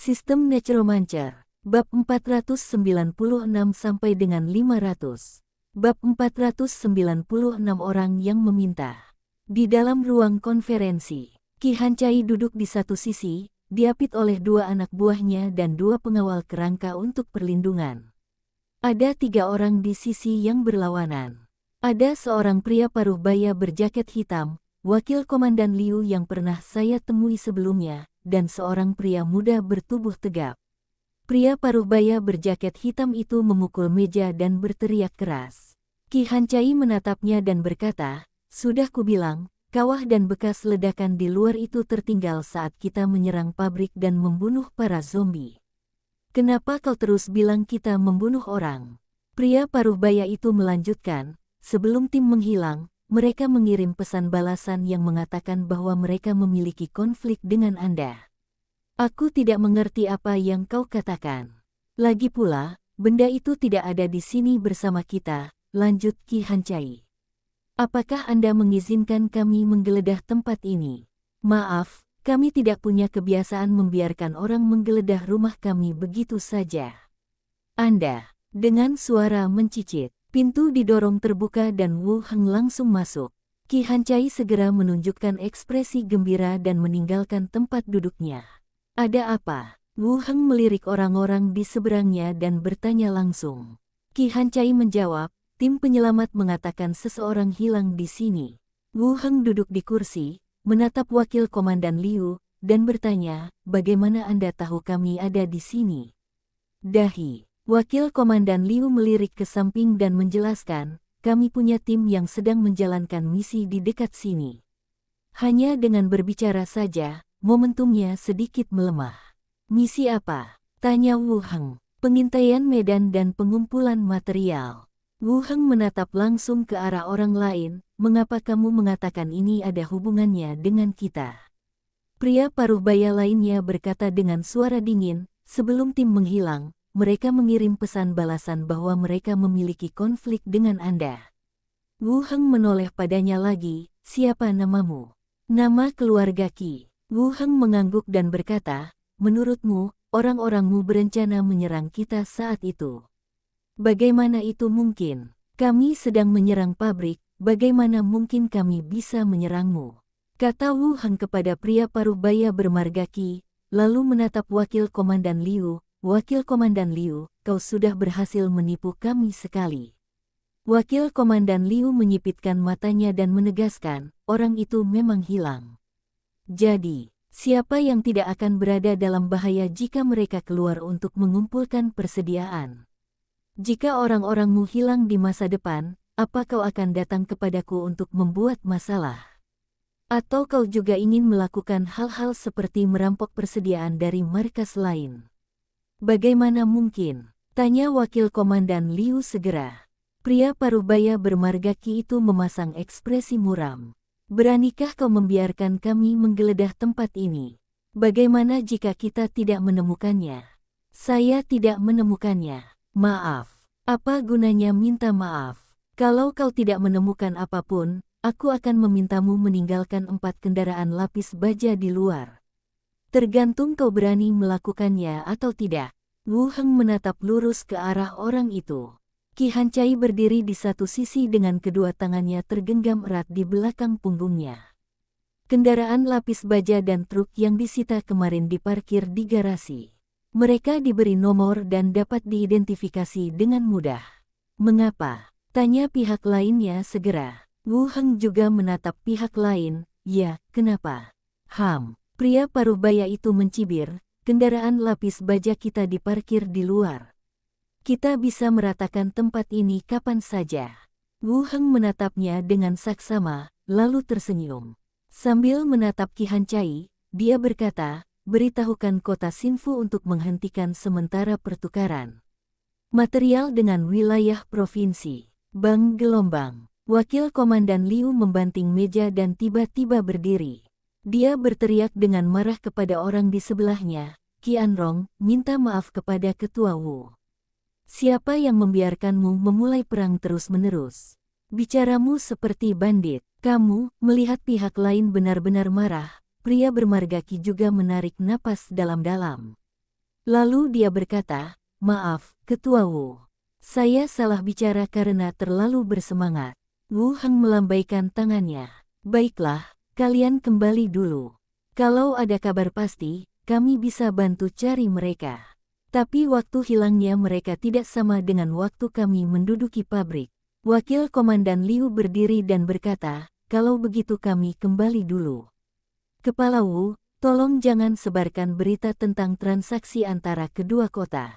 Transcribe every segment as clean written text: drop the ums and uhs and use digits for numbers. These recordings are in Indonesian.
Sistem Necromancer. Bab 496 sampai dengan 500. Bab 496 orang yang meminta. Di dalam ruang konferensi, Qi Hancai duduk di satu sisi, diapit oleh dua anak buahnya dan dua pengawal kerangka untuk perlindungan. Ada tiga orang di sisi yang berlawanan. Ada seorang pria paruh baya berjaket hitam, wakil Komandan Liu yang pernah saya temui sebelumnya, dan seorang pria muda bertubuh tegap. Pria paruh baya berjaket hitam itu memukul meja dan berteriak keras. Qi Hancai menatapnya dan berkata, "Sudah kubilang, kawah dan bekas ledakan di luar itu tertinggal saat kita menyerang pabrik dan membunuh para zombie. Kenapa kau terus bilang kita membunuh orang?" Pria paruh baya itu melanjutkan, "Sebelum tim menghilang, mereka mengirim pesan balasan yang mengatakan bahwa mereka memiliki konflik dengan Anda. Aku tidak mengerti apa yang kau katakan. Lagi pula, benda itu tidak ada di sini bersama kita," lanjut Qi Hancai. "Apakah Anda mengizinkan kami menggeledah tempat ini?" "Maaf, kami tidak punya kebiasaan membiarkan orang menggeledah rumah kami begitu saja." "Anda," dengan suara mencicit. Pintu didorong terbuka dan Wu Heng langsung masuk. Qi Hancai segera menunjukkan ekspresi gembira dan meninggalkan tempat duduknya. "Ada apa?" Wu Heng melirik orang-orang di seberangnya dan bertanya langsung. Qi Hancai menjawab, "Tim penyelamat mengatakan seseorang hilang di sini." Wu Heng duduk di kursi, menatap wakil Komandan Liu, dan bertanya, "Bagaimana Anda tahu kami ada di sini?" "Dahi." Wakil Komandan Liu melirik ke samping dan menjelaskan, "Kami punya tim yang sedang menjalankan misi di dekat sini." Hanya dengan berbicara saja, momentumnya sedikit melemah. "Misi apa?" tanya Wu Heng. "Pengintaian medan dan pengumpulan material." Wu Heng menatap langsung ke arah orang lain, "Mengapa kamu mengatakan ini ada hubungannya dengan kita?" Pria paruh baya lainnya berkata dengan suara dingin, "Sebelum tim menghilang, mereka mengirim pesan balasan bahwa mereka memiliki konflik dengan Anda." Wu Heng menoleh padanya lagi, "Siapa namamu?" "Nama keluarga Qi." Wu Heng mengangguk dan berkata, "Menurutmu, orang-orangmu berencana menyerang kita saat itu?" "Bagaimana itu mungkin? Kami sedang menyerang pabrik, bagaimana mungkin kami bisa menyerangmu?" kata Wu Heng kepada pria paruh baya bermarga Qi, lalu menatap wakil Komandan Liu. "Wakil Komandan Liu, kau sudah berhasil menipu kami sekali." Wakil Komandan Liu menyipitkan matanya dan menegaskan, "Orang itu memang hilang. Jadi, siapa yang tidak akan berada dalam bahaya jika mereka keluar untuk mengumpulkan persediaan? Jika orang-orangmu hilang di masa depan, apa kau akan datang kepadaku untuk membuat masalah? Atau kau juga ingin melakukan hal-hal seperti merampok persediaan dari markas lain?" "Bagaimana mungkin?" tanya wakil Komandan Liu segera. Pria paruh baya bermarga Qi itu memasang ekspresi muram. "Beranikah kau membiarkan kami menggeledah tempat ini? Bagaimana jika kita tidak menemukannya?" "Saya tidak menemukannya." "Maaf." "Apa gunanya minta maaf? Kalau kau tidak menemukan apapun, aku akan memintamu meninggalkan 4 kendaraan lapis baja di luar. Tergantung kau berani melakukannya atau tidak." Wu Heng menatap lurus ke arah orang itu. Qi Hancai berdiri di satu sisi dengan kedua tangannya tergenggam erat di belakang punggungnya. Kendaraan lapis baja dan truk yang disita kemarin diparkir di garasi. Mereka diberi nomor dan dapat diidentifikasi dengan mudah. "Mengapa?" tanya pihak lainnya segera. Wu Heng juga menatap pihak lain, "Ya, kenapa?" Pria paruh baya itu mencibir, "Kendaraan lapis baja kita diparkir di luar. Kita bisa meratakan tempat ini kapan saja." Wu Heng menatapnya dengan saksama, lalu tersenyum. Sambil menatap Qi Hancai, dia berkata, "Beritahukan kota Xinfu untuk menghentikan sementara pertukaran material dengan wilayah provinsi." Bang gelombang. Wakil Komandan Liu membanting meja dan tiba-tiba berdiri. Dia berteriak dengan marah kepada orang di sebelahnya, "Qianrong, minta maaf kepada Ketua Wu. Siapa yang membiarkanmu memulai perang terus-menerus? Bicaramu seperti bandit." Kamu, melihat pihak lain benar-benar marah, pria bermarga Qi juga menarik napas dalam-dalam. Lalu dia berkata, "Maaf, Ketua Wu. Saya salah bicara karena terlalu bersemangat." Wu Heng melambaikan tangannya. "Baiklah, kalian kembali dulu. Kalau ada kabar pasti, kami bisa bantu cari mereka." Tapi waktu hilangnya mereka tidak sama dengan waktu kami menduduki pabrik. Wakil Komandan Liu berdiri dan berkata, "Kalau begitu kami kembali dulu. Kepala Wu, tolong jangan sebarkan berita tentang transaksi antara kedua kota.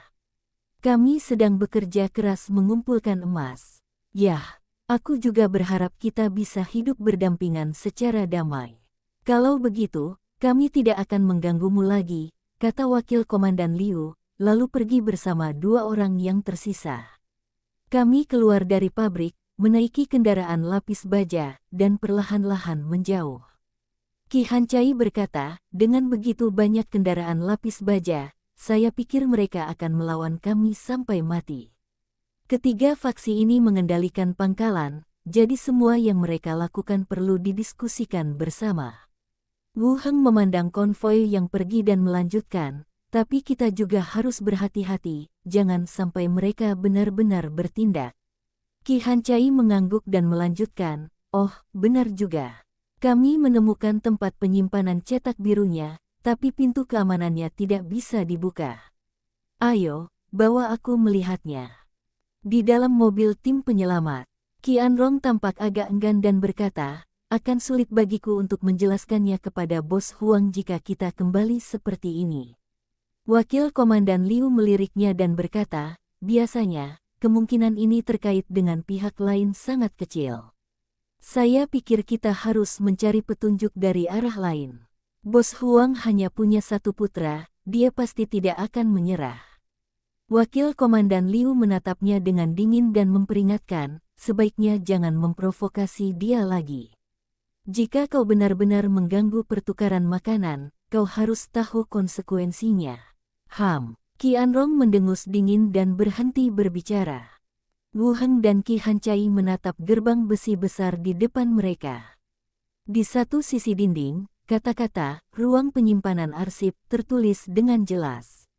Kami sedang bekerja keras mengumpulkan emas. Yah, aku juga berharap kita bisa hidup berdampingan secara damai. Kalau begitu, kami tidak akan mengganggumu lagi," kata Wakil Komandan Liu, lalu pergi bersama dua orang yang tersisa. Kami keluar dari pabrik, menaiki kendaraan lapis baja, dan perlahan-lahan menjauh. Qi Hancai berkata, "Dengan begitu banyak kendaraan lapis baja, saya pikir mereka akan melawan kami sampai mati." Ketiga faksi ini mengendalikan pangkalan, jadi semua yang mereka lakukan perlu didiskusikan bersama. Wu Heng memandang konvoi yang pergi dan melanjutkan, "Tapi kita juga harus berhati-hati, jangan sampai mereka benar-benar bertindak." Qi Hancai mengangguk dan melanjutkan, "Oh, benar juga. Kami menemukan tempat penyimpanan cetak birunya, tapi pintu keamanannya tidak bisa dibuka. Ayo, bawa aku melihatnya." Di dalam mobil tim penyelamat, Qian Rong tampak agak enggan dan berkata, "Akan sulit bagiku untuk menjelaskannya kepada Bos Huang jika kita kembali seperti ini." Wakil Komandan Liu meliriknya dan berkata, "Biasanya, kemungkinan ini terkait dengan pihak lain sangat kecil. Saya pikir kita harus mencari petunjuk dari arah lain. Bos Huang hanya punya satu putra, dia pasti tidak akan menyerah." Wakil Komandan Liu menatapnya dengan dingin dan memperingatkan, "Sebaiknya jangan memprovokasi dia lagi. Jika kau benar-benar mengganggu pertukaran makanan, kau harus tahu konsekuensinya." Qian Rong mendengus dingin dan berhenti berbicara. Wu Heng dan Qi Hancai menatap gerbang besi besar di depan mereka. Di satu sisi dinding, kata-kata "ruang penyimpanan arsip" tertulis dengan jelas.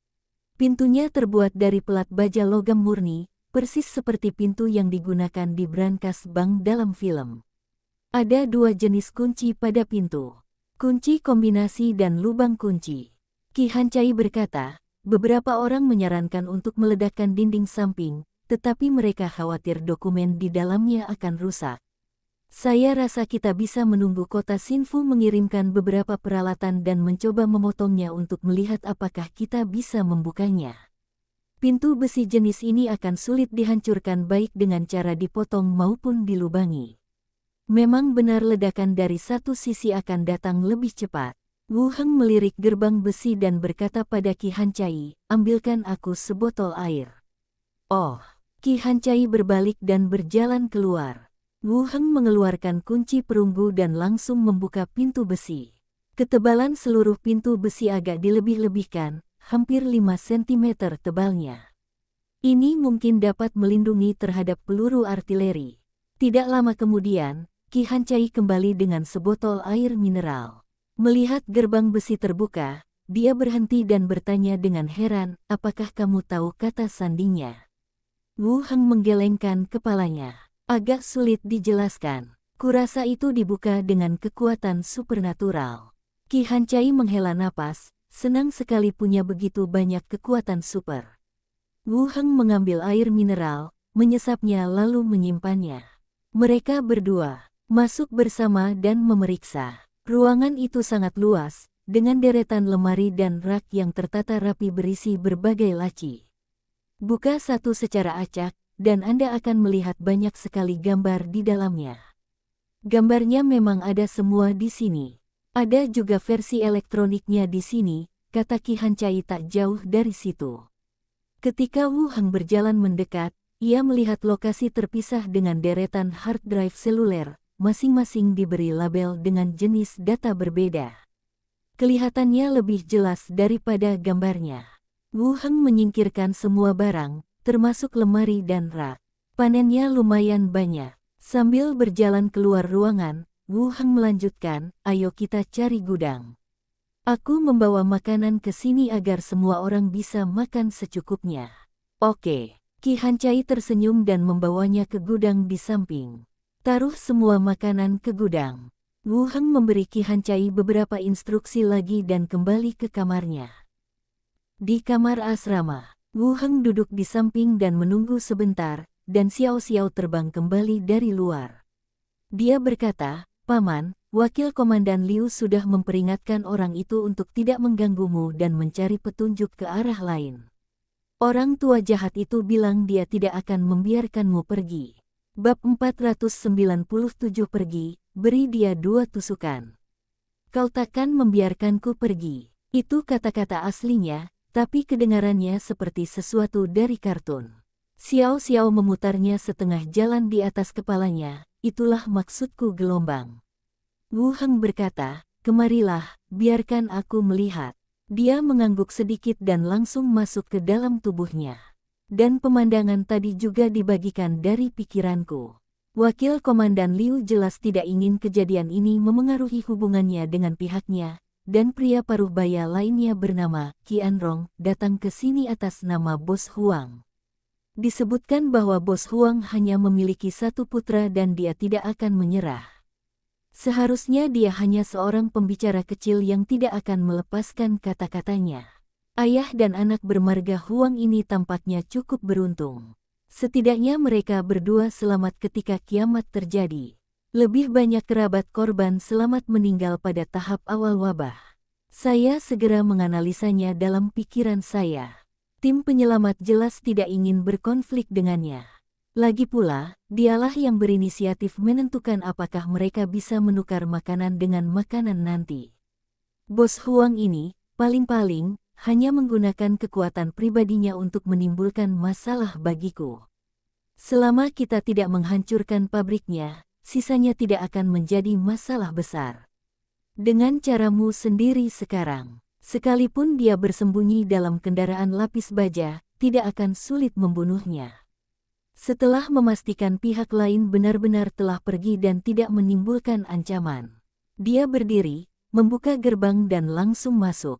Pintunya terbuat dari pelat baja logam murni, persis seperti pintu yang digunakan di brankas bank dalam film. Ada dua jenis kunci pada pintu: kunci kombinasi dan lubang kunci. Qi Hancai berkata, "Beberapa orang menyarankan untuk meledakkan dinding samping, tetapi mereka khawatir dokumen di dalamnya akan rusak. Saya rasa kita bisa menunggu kota Xinfu mengirimkan beberapa peralatan dan mencoba memotongnya untuk melihat apakah kita bisa membukanya. Pintu besi jenis ini akan sulit dihancurkan baik dengan cara dipotong maupun dilubangi. Memang benar ledakan dari satu sisi akan datang lebih cepat." Wu Heng melirik gerbang besi dan berkata pada Qi Hancai, "Ambilkan aku sebotol air." "Oh." Qi Hancai berbalik dan berjalan keluar. Wu Heng mengeluarkan kunci perunggu dan langsung membuka pintu besi. Ketebalan seluruh pintu besi agak dilebih-lebihkan, hampir 5 cm tebalnya. Ini mungkin dapat melindungi terhadap peluru artileri. Tidak lama kemudian, Qi Hancai kembali dengan sebotol air mineral. Melihat gerbang besi terbuka, dia berhenti dan bertanya dengan heran, "Apakah kamu tahu kata sandingnya?" Wu Heng menggelengkan kepalanya. "Agak sulit dijelaskan. Kurasa itu dibuka dengan kekuatan supernatural." Qi Hancai menghela napas, senang sekali punya begitu banyak kekuatan super. Wu Heng mengambil air mineral, menyesapnya lalu menyimpannya. Mereka berdua masuk bersama dan memeriksa. Ruangan itu sangat luas, dengan deretan lemari dan rak yang tertata rapi berisi berbagai laci. Buka satu secara acak, dan Anda akan melihat banyak sekali gambar di dalamnya. Gambarnya memang ada semua di sini. Ada juga versi elektroniknya di sini, kata Qi Hancai tak jauh dari situ. Ketika Wu Heng berjalan mendekat, ia melihat lokasi terpisah dengan deretan hard drive seluler, masing-masing diberi label dengan jenis data berbeda. Kelihatannya lebih jelas daripada gambarnya. Wu Heng menyingkirkan semua barang, termasuk lemari dan rak. Panennya lumayan banyak. Sambil berjalan keluar ruangan, Wu Heng melanjutkan, "Ayo kita cari gudang." Aku membawa makanan ke sini agar semua orang bisa makan secukupnya. Oke. Ki Hancai tersenyum dan membawanya ke gudang di samping. Taruh semua makanan ke gudang. Wu Heng memberi Ki Hancai beberapa instruksi lagi dan kembali ke kamarnya. Di kamar asrama, Wu Heng duduk di samping dan menunggu sebentar, dan Xiao Xiao terbang kembali dari luar. Dia berkata, "Paman, Wakil Komandan Liu sudah memperingatkan orang itu untuk tidak mengganggumu dan mencari petunjuk ke arah lain. Orang tua jahat itu bilang dia tidak akan membiarkanmu pergi." Bab 497 pergi, beri dia 2 tusukan. Kau takkan membiarkanku pergi. Itu kata-kata aslinya, tapi kedengarannya seperti sesuatu dari kartun. Xiao Xiao memutarnya setengah jalan di atas kepalanya, itulah maksudku gelombang. Wu Heng berkata, "Kemarilah, biarkan aku melihat." Dia mengangguk sedikit dan langsung masuk ke dalam tubuhnya. Dan pemandangan tadi juga dibagikan dari pikiranku. Wakil Komandan Liu jelas tidak ingin kejadian ini memengaruhi hubungannya dengan pihaknya, dan pria paruh baya lainnya bernama Qianrong datang ke sini atas nama Bos Huang. Disebutkan bahwa Bos Huang hanya memiliki 1 putra dan dia tidak akan menyerah. Seharusnya dia hanya seorang pembicara kecil yang tidak akan melepaskan kata-katanya. Ayah dan anak bermarga Huang ini tampaknya cukup beruntung. Setidaknya mereka berdua selamat ketika kiamat terjadi. Lebih banyak kerabat korban selamat meninggal pada tahap awal wabah. Saya segera menganalisanya dalam pikiran saya. Tim penyelamat jelas tidak ingin berkonflik dengannya. Lagi pula, dialah yang berinisiatif menentukan apakah mereka bisa menukar makanan dengan makanan nanti. Bos Huang ini, paling-paling, hanya menggunakan kekuatan pribadinya untuk menimbulkan masalah bagiku. Selama kita tidak menghancurkan pabriknya, sisanya tidak akan menjadi masalah besar. Dengan caramu sendiri sekarang, sekalipun dia bersembunyi dalam kendaraan lapis baja, tidak akan sulit membunuhnya. Setelah memastikan pihak lain benar-benar telah pergi dan tidak menimbulkan ancaman, dia berdiri, membuka gerbang dan langsung masuk.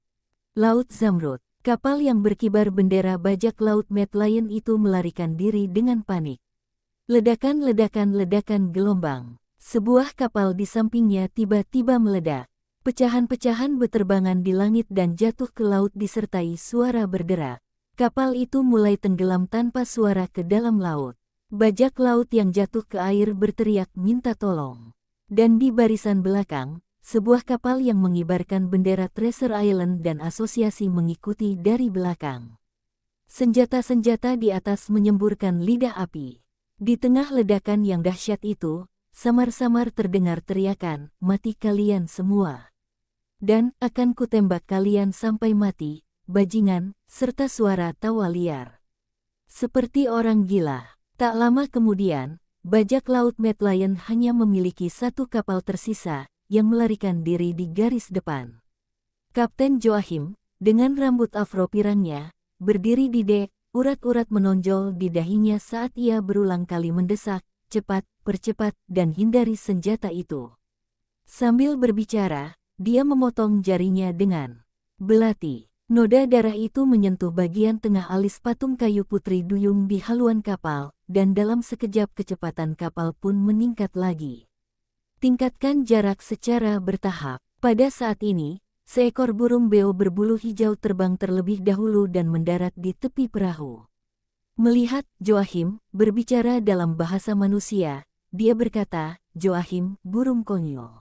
Laut Zamrud, kapal yang berkibar bendera bajak laut Mad Lion itu melarikan diri dengan panik. Ledakan-ledakan gelombang. Sebuah kapal di sampingnya tiba-tiba meledak. Pecahan-pecahan beterbangan di langit dan jatuh ke laut disertai suara berderak. Kapal itu mulai tenggelam tanpa suara ke dalam laut. Bajak laut yang jatuh ke air berteriak minta tolong. Dan di barisan belakang, sebuah kapal yang mengibarkan bendera Treasure Island dan asosiasi mengikuti dari belakang. Senjata-senjata di atas menyemburkan lidah api. Di tengah ledakan yang dahsyat itu, samar-samar terdengar teriakan, "Mati kalian semua. Dan akan kutembak kalian sampai mati, bajingan," serta suara tawa liar. Seperti orang gila. Tak lama kemudian, bajak laut Mad Lion hanya memiliki 1 kapal tersisa, yang melarikan diri di garis depan. Kapten Joachim, dengan rambut afro pirangnya, berdiri di dek, urat-urat menonjol di dahinya saat ia berulang kali mendesak, "Cepat, percepat, dan hindari senjata itu." Sambil berbicara, dia memotong jarinya dengan belati. Noda darah itu menyentuh bagian tengah alis patung kayu Putri Duyung di haluan kapal, dan dalam sekejap kecepatan kapal pun meningkat lagi. Tingkatkan jarak secara bertahap. Pada saat ini, seekor burung beo berbulu hijau terbang terlebih dahulu dan mendarat di tepi perahu. Melihat Joachim berbicara dalam bahasa manusia, dia berkata, "Joachim, burung konyol."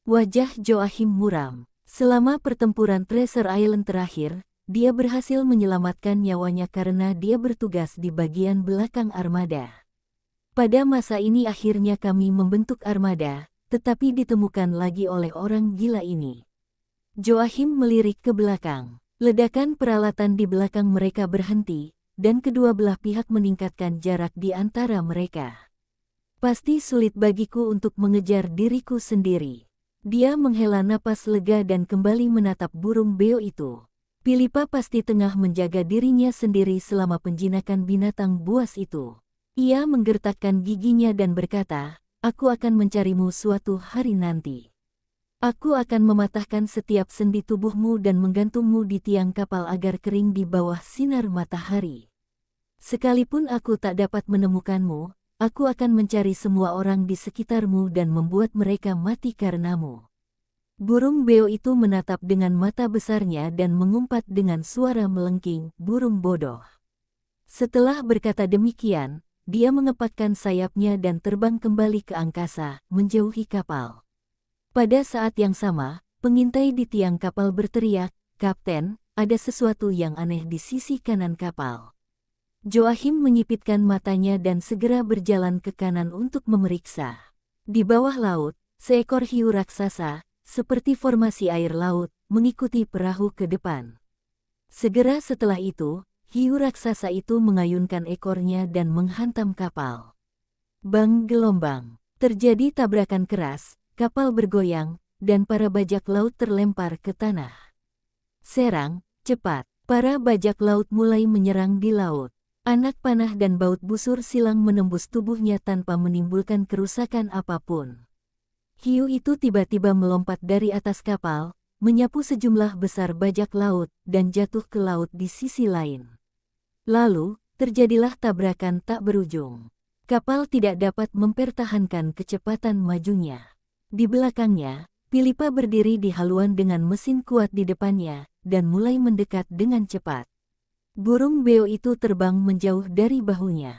Wajah Joachim muram. Selama pertempuran Treasure Island terakhir, dia berhasil menyelamatkan nyawanya karena dia bertugas di bagian belakang armada. Pada masa ini akhirnya kami membentuk armada, tetapi ditemukan lagi oleh orang gila ini. Joachim melirik ke belakang. Ledakan peralatan di belakang mereka berhenti, dan kedua belah pihak meningkatkan jarak di antara mereka. Pasti sulit bagiku untuk mengejar diriku sendiri. Dia menghela napas lega dan kembali menatap burung beo itu. Philippa pasti tengah menjaga dirinya sendiri selama penjinakan binatang buas itu. Ia menggertakkan giginya dan berkata, "Aku akan mencarimu suatu hari nanti. Aku akan mematahkan setiap sendi tubuhmu dan menggantungmu di tiang kapal agar kering di bawah sinar matahari. Sekalipun aku tak dapat menemukanmu, aku akan mencari semua orang di sekitarmu dan membuat mereka mati karenamu." Burung beo itu menatap dengan mata besarnya dan mengumpat dengan suara melengking, "Burung bodoh." Setelah berkata demikian, dia mengepakkan sayapnya dan terbang kembali ke angkasa, menjauhi kapal. Pada saat yang sama, pengintai di tiang kapal berteriak, "Kapten, ada sesuatu yang aneh di sisi kanan kapal." Joachim menyipitkan matanya dan segera berjalan ke kanan untuk memeriksa. Di bawah laut, seekor hiu raksasa, seperti formasi air laut, mengikuti perahu ke depan. Segera setelah itu, hiu raksasa itu mengayunkan ekornya dan menghantam kapal. Bang gelombang. Terjadi tabrakan keras, kapal bergoyang, dan para bajak laut terlempar ke tanah. Serang, cepat. Para bajak laut mulai menyerang di laut. Anak panah dan baut busur silang menembus tubuhnya tanpa menimbulkan kerusakan apapun. Hiu itu tiba-tiba melompat dari atas kapal, menyapu sejumlah besar bajak laut, dan jatuh ke laut di sisi lain. Lalu, terjadilah tabrakan tak berujung. Kapal tidak dapat mempertahankan kecepatan majunya. Di belakangnya, Pilipa berdiri di haluan dengan mesin kuat di depannya, dan mulai mendekat dengan cepat. Burung beo itu terbang menjauh dari bahunya.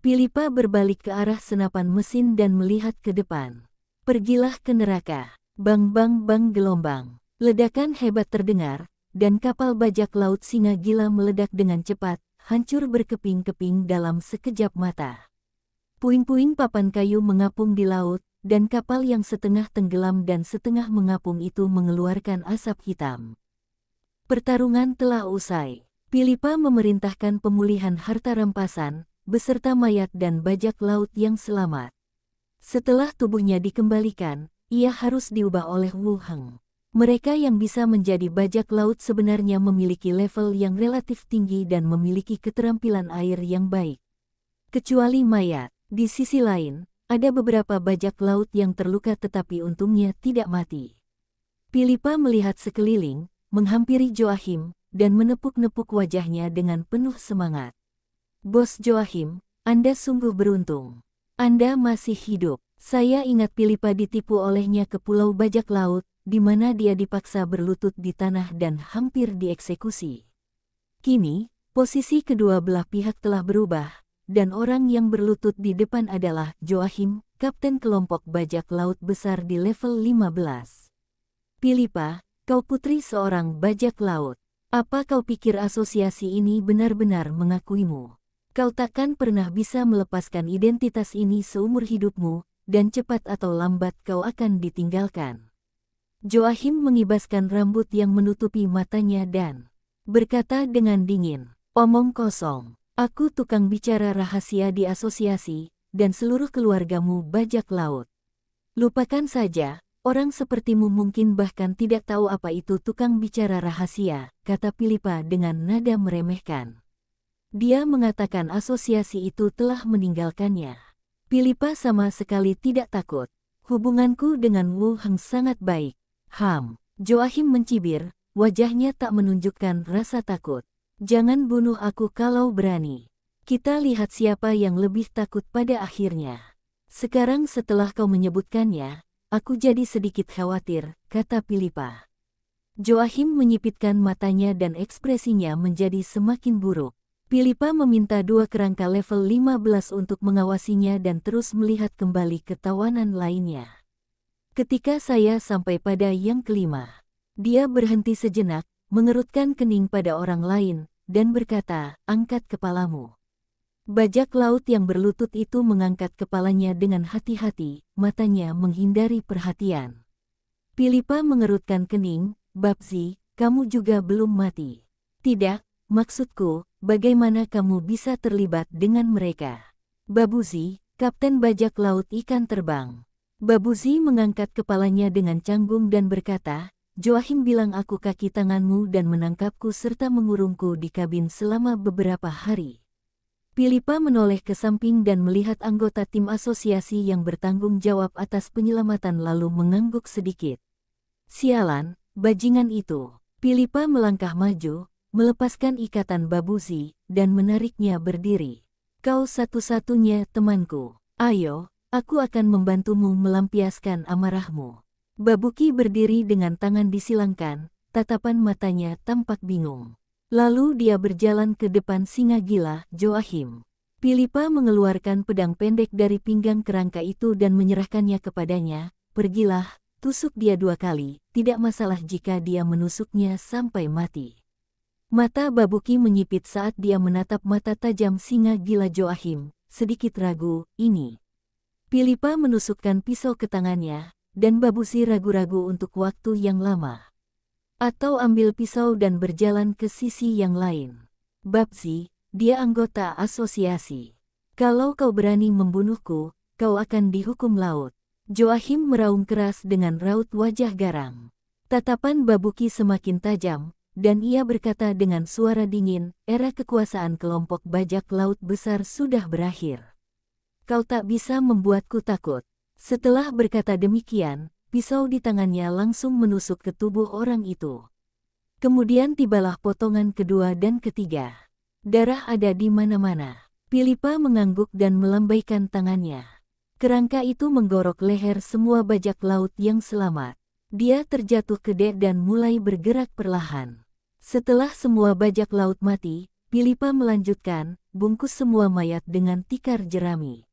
Pilipa berbalik ke arah senapan mesin dan melihat ke depan. "Pergilah ke neraka." Bang bang bang gelombang. Ledakan hebat terdengar, dan kapal bajak laut singa gila meledak dengan cepat, hancur berkeping-keping dalam sekejap mata. Puing-puing papan kayu mengapung di laut, dan kapal yang setengah tenggelam dan setengah mengapung itu mengeluarkan asap hitam. Pertarungan telah usai. Pilipa memerintahkan pemulihan harta rampasan, beserta mayat dan bajak laut yang selamat. Setelah tubuhnya dikembalikan, ia harus diubah oleh Wu Heng. Mereka yang bisa menjadi bajak laut sebenarnya memiliki level yang relatif tinggi dan memiliki keterampilan air yang baik. Kecuali mayat. Di sisi lain, ada beberapa bajak laut yang terluka tetapi untungnya tidak mati. Pilipa melihat sekeliling, menghampiri Joachim, dan menepuk-nepuk wajahnya dengan penuh semangat. "Bos Joachim, Anda sungguh beruntung. Anda masih hidup." Saya ingat Pilipa ditipu olehnya ke Pulau Bajak Laut, di mana dia dipaksa berlutut di tanah dan hampir dieksekusi. Kini, posisi kedua belah pihak telah berubah, dan orang yang berlutut di depan adalah Joachim, kapten kelompok bajak laut besar di level 15. "Pilipa, kau putri seorang bajak laut. Apa kau pikir asosiasi ini benar-benar mengakuimu? Kau takkan pernah bisa melepaskan identitas ini seumur hidupmu, dan cepat atau lambat kau akan ditinggalkan." Joachim mengibaskan rambut yang menutupi matanya dan berkata dengan dingin, "Omong kosong. Aku tukang bicara rahasia di asosiasi, dan seluruh keluargamu bajak laut. Lupakan saja, orang sepertimu mungkin bahkan tidak tahu apa itu tukang bicara rahasia," kata Pilipa dengan nada meremehkan. Dia mengatakan asosiasi itu telah meninggalkannya. Pilipa sama sekali tidak takut. "Hubunganku dengan Wu Heng sangat baik." Joachim mencibir, wajahnya tak menunjukkan rasa takut. "Jangan bunuh aku kalau berani. Kita lihat siapa yang lebih takut pada akhirnya." "Sekarang setelah kau menyebutkannya, aku jadi sedikit khawatir," kata Pilipa. Joachim menyipitkan matanya dan ekspresinya menjadi semakin buruk. Pilipa meminta 2 kerangka level 15 untuk mengawasinya dan terus melihat kembali ke tawanan lainnya. "Ketika saya sampai pada yang kelima," dia berhenti sejenak, mengerutkan kening pada orang lain, dan berkata, "Angkat kepalamu." Bajak laut yang berlutut itu mengangkat kepalanya dengan hati-hati, matanya menghindari perhatian. Pilipa mengerutkan kening, "Babzi, kamu juga belum mati." "Tidak, maksudku, bagaimana kamu bisa terlibat dengan mereka?" "Babuzi, kapten bajak laut ikan terbang." Babuzi mengangkat kepalanya dengan canggung dan berkata, "Joachim bilang aku kaki tanganmu dan menangkapku serta mengurungku di kabin selama beberapa hari." Pilipa menoleh ke samping dan melihat anggota tim asosiasi yang bertanggung jawab atas penyelamatan lalu mengangguk sedikit. Sialan, bajingan itu. Pilipa melangkah maju, melepaskan ikatan Babuzi, dan menariknya berdiri. Kau satu-satunya temanku. Ayo, aku akan membantumu melampiaskan amarahmu. Babuki berdiri dengan tangan disilangkan, tatapan matanya tampak bingung. Lalu dia berjalan ke depan singa gila, Joachim. Pilipa mengeluarkan pedang pendek dari pinggang kerangka itu dan menyerahkannya kepadanya. Pergilah, tusuk dia 2 kali, tidak masalah jika dia menusuknya sampai mati. Mata Babuki menyipit saat dia menatap mata tajam singa gila Joachim, sedikit ragu, ini. Pilipa menusukkan pisau ke tangannya, dan Babusi ragu-ragu untuk waktu yang lama. Atau ambil pisau dan berjalan ke sisi yang lain. Babsi, dia anggota asosiasi. Kalau kau berani membunuhku, kau akan dihukum laut. Joachim meraung keras dengan raut wajah garang. Tatapan Babuki semakin tajam, dan ia berkata dengan suara dingin, era kekuasaan kelompok bajak laut besar sudah berakhir. Kau tak bisa membuatku takut. Setelah berkata demikian, pisau di tangannya langsung menusuk ke tubuh orang itu. Kemudian tibalah potongan kedua dan ketiga. Darah ada di mana-mana. Pilipa mengangguk dan melambaikan tangannya. Kerangka itu menggorok leher semua bajak laut yang selamat. Dia terjatuh ke dek dan mulai bergerak perlahan. Setelah semua bajak laut mati, Pilipa melanjutkan, bungkus semua mayat dengan tikar jerami.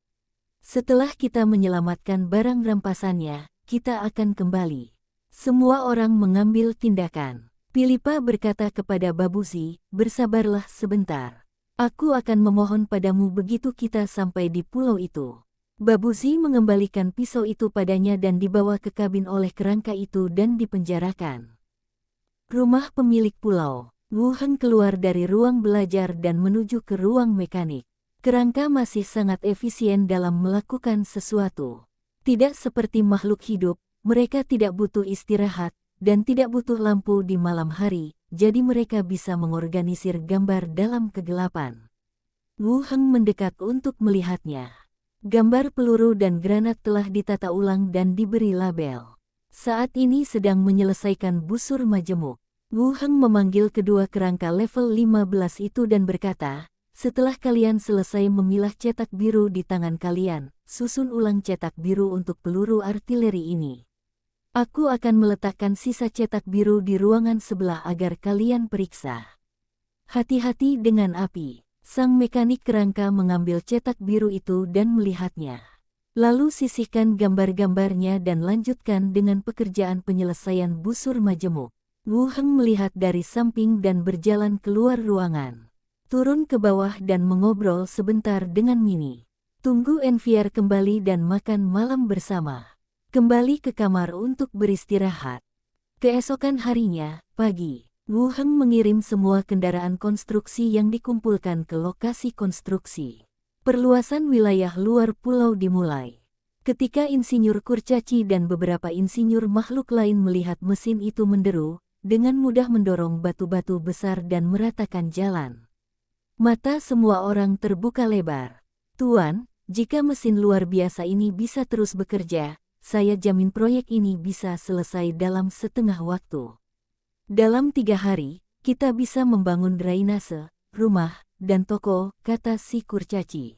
Setelah kita menyelamatkan barang rampasannya, kita akan kembali. Semua orang mengambil tindakan. Pilipa berkata kepada Babuzi, bersabarlah sebentar. Aku akan memohon padamu begitu kita sampai di pulau itu. Babuzi mengembalikan pisau itu padanya dan dibawa ke kabin oleh kerangka itu dan dipenjarakan. Rumah pemilik pulau. Wu Heng keluar dari ruang belajar dan menuju ke ruang mekanik. Kerangka masih sangat efisien dalam melakukan sesuatu. Tidak seperti makhluk hidup, mereka tidak butuh istirahat, dan tidak butuh lampu di malam hari, jadi mereka bisa mengorganisir gambar dalam kegelapan. Wu Heng mendekat untuk melihatnya. Gambar peluru dan granat telah ditata ulang dan diberi label. Saat ini sedang menyelesaikan busur majemuk. Wu Heng memanggil kedua kerangka level 15 itu dan berkata, setelah kalian selesai memilah cetak biru di tangan kalian, susun ulang cetak biru untuk peluru artileri ini. Aku akan meletakkan sisa cetak biru di ruangan sebelah agar kalian periksa. Hati-hati dengan api. Sang mekanik kerangka mengambil cetak biru itu dan melihatnya. Lalu sisihkan gambar-gambarnya dan lanjutkan dengan pekerjaan penyelesaian busur majemuk. Wu Heng melihat dari samping dan berjalan keluar ruangan. Turun ke bawah dan mengobrol sebentar dengan Mini. Tunggu Enviar kembali dan makan malam bersama. Kembali ke kamar untuk beristirahat. Keesokan harinya, pagi. Wu Heng mengirim semua kendaraan konstruksi yang dikumpulkan ke lokasi konstruksi. Perluasan wilayah luar pulau dimulai. Ketika insinyur kurcaci dan beberapa insinyur makhluk lain melihat mesin itu menderu, dengan mudah mendorong batu-batu besar dan meratakan jalan. Mata semua orang terbuka lebar. Tuan, jika mesin luar biasa ini bisa terus bekerja, saya jamin proyek ini bisa selesai dalam setengah waktu. Dalam 3 hari, kita bisa membangun drainase, rumah, dan toko, kata si kurcaci.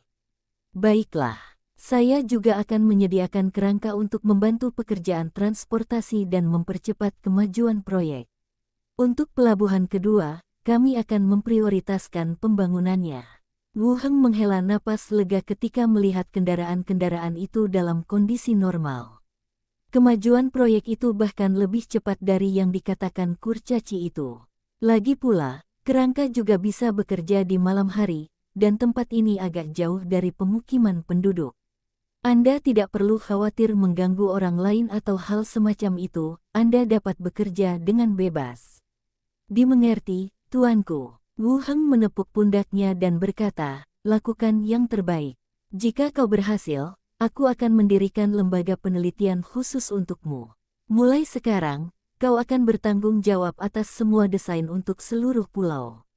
Baiklah, saya juga akan menyediakan kerangka untuk membantu pekerjaan transportasi dan mempercepat kemajuan proyek. Untuk pelabuhan kedua, kami akan memprioritaskan pembangunannya. Wu Heng menghela napas lega ketika melihat kendaraan-kendaraan itu dalam kondisi normal. Kemajuan proyek itu bahkan lebih cepat dari yang dikatakan kurcaci itu. Lagi pula, kerangka juga bisa bekerja di malam hari, dan tempat ini agak jauh dari pemukiman penduduk. Anda tidak perlu khawatir mengganggu orang lain atau hal semacam itu, Anda dapat bekerja dengan bebas. Dimengerti, tuanku. Wu Heng menepuk pundaknya dan berkata, lakukan yang terbaik. Jika kau berhasil, aku akan mendirikan lembaga penelitian khusus untukmu. Mulai sekarang, kau akan bertanggung jawab atas semua desain untuk seluruh pulau.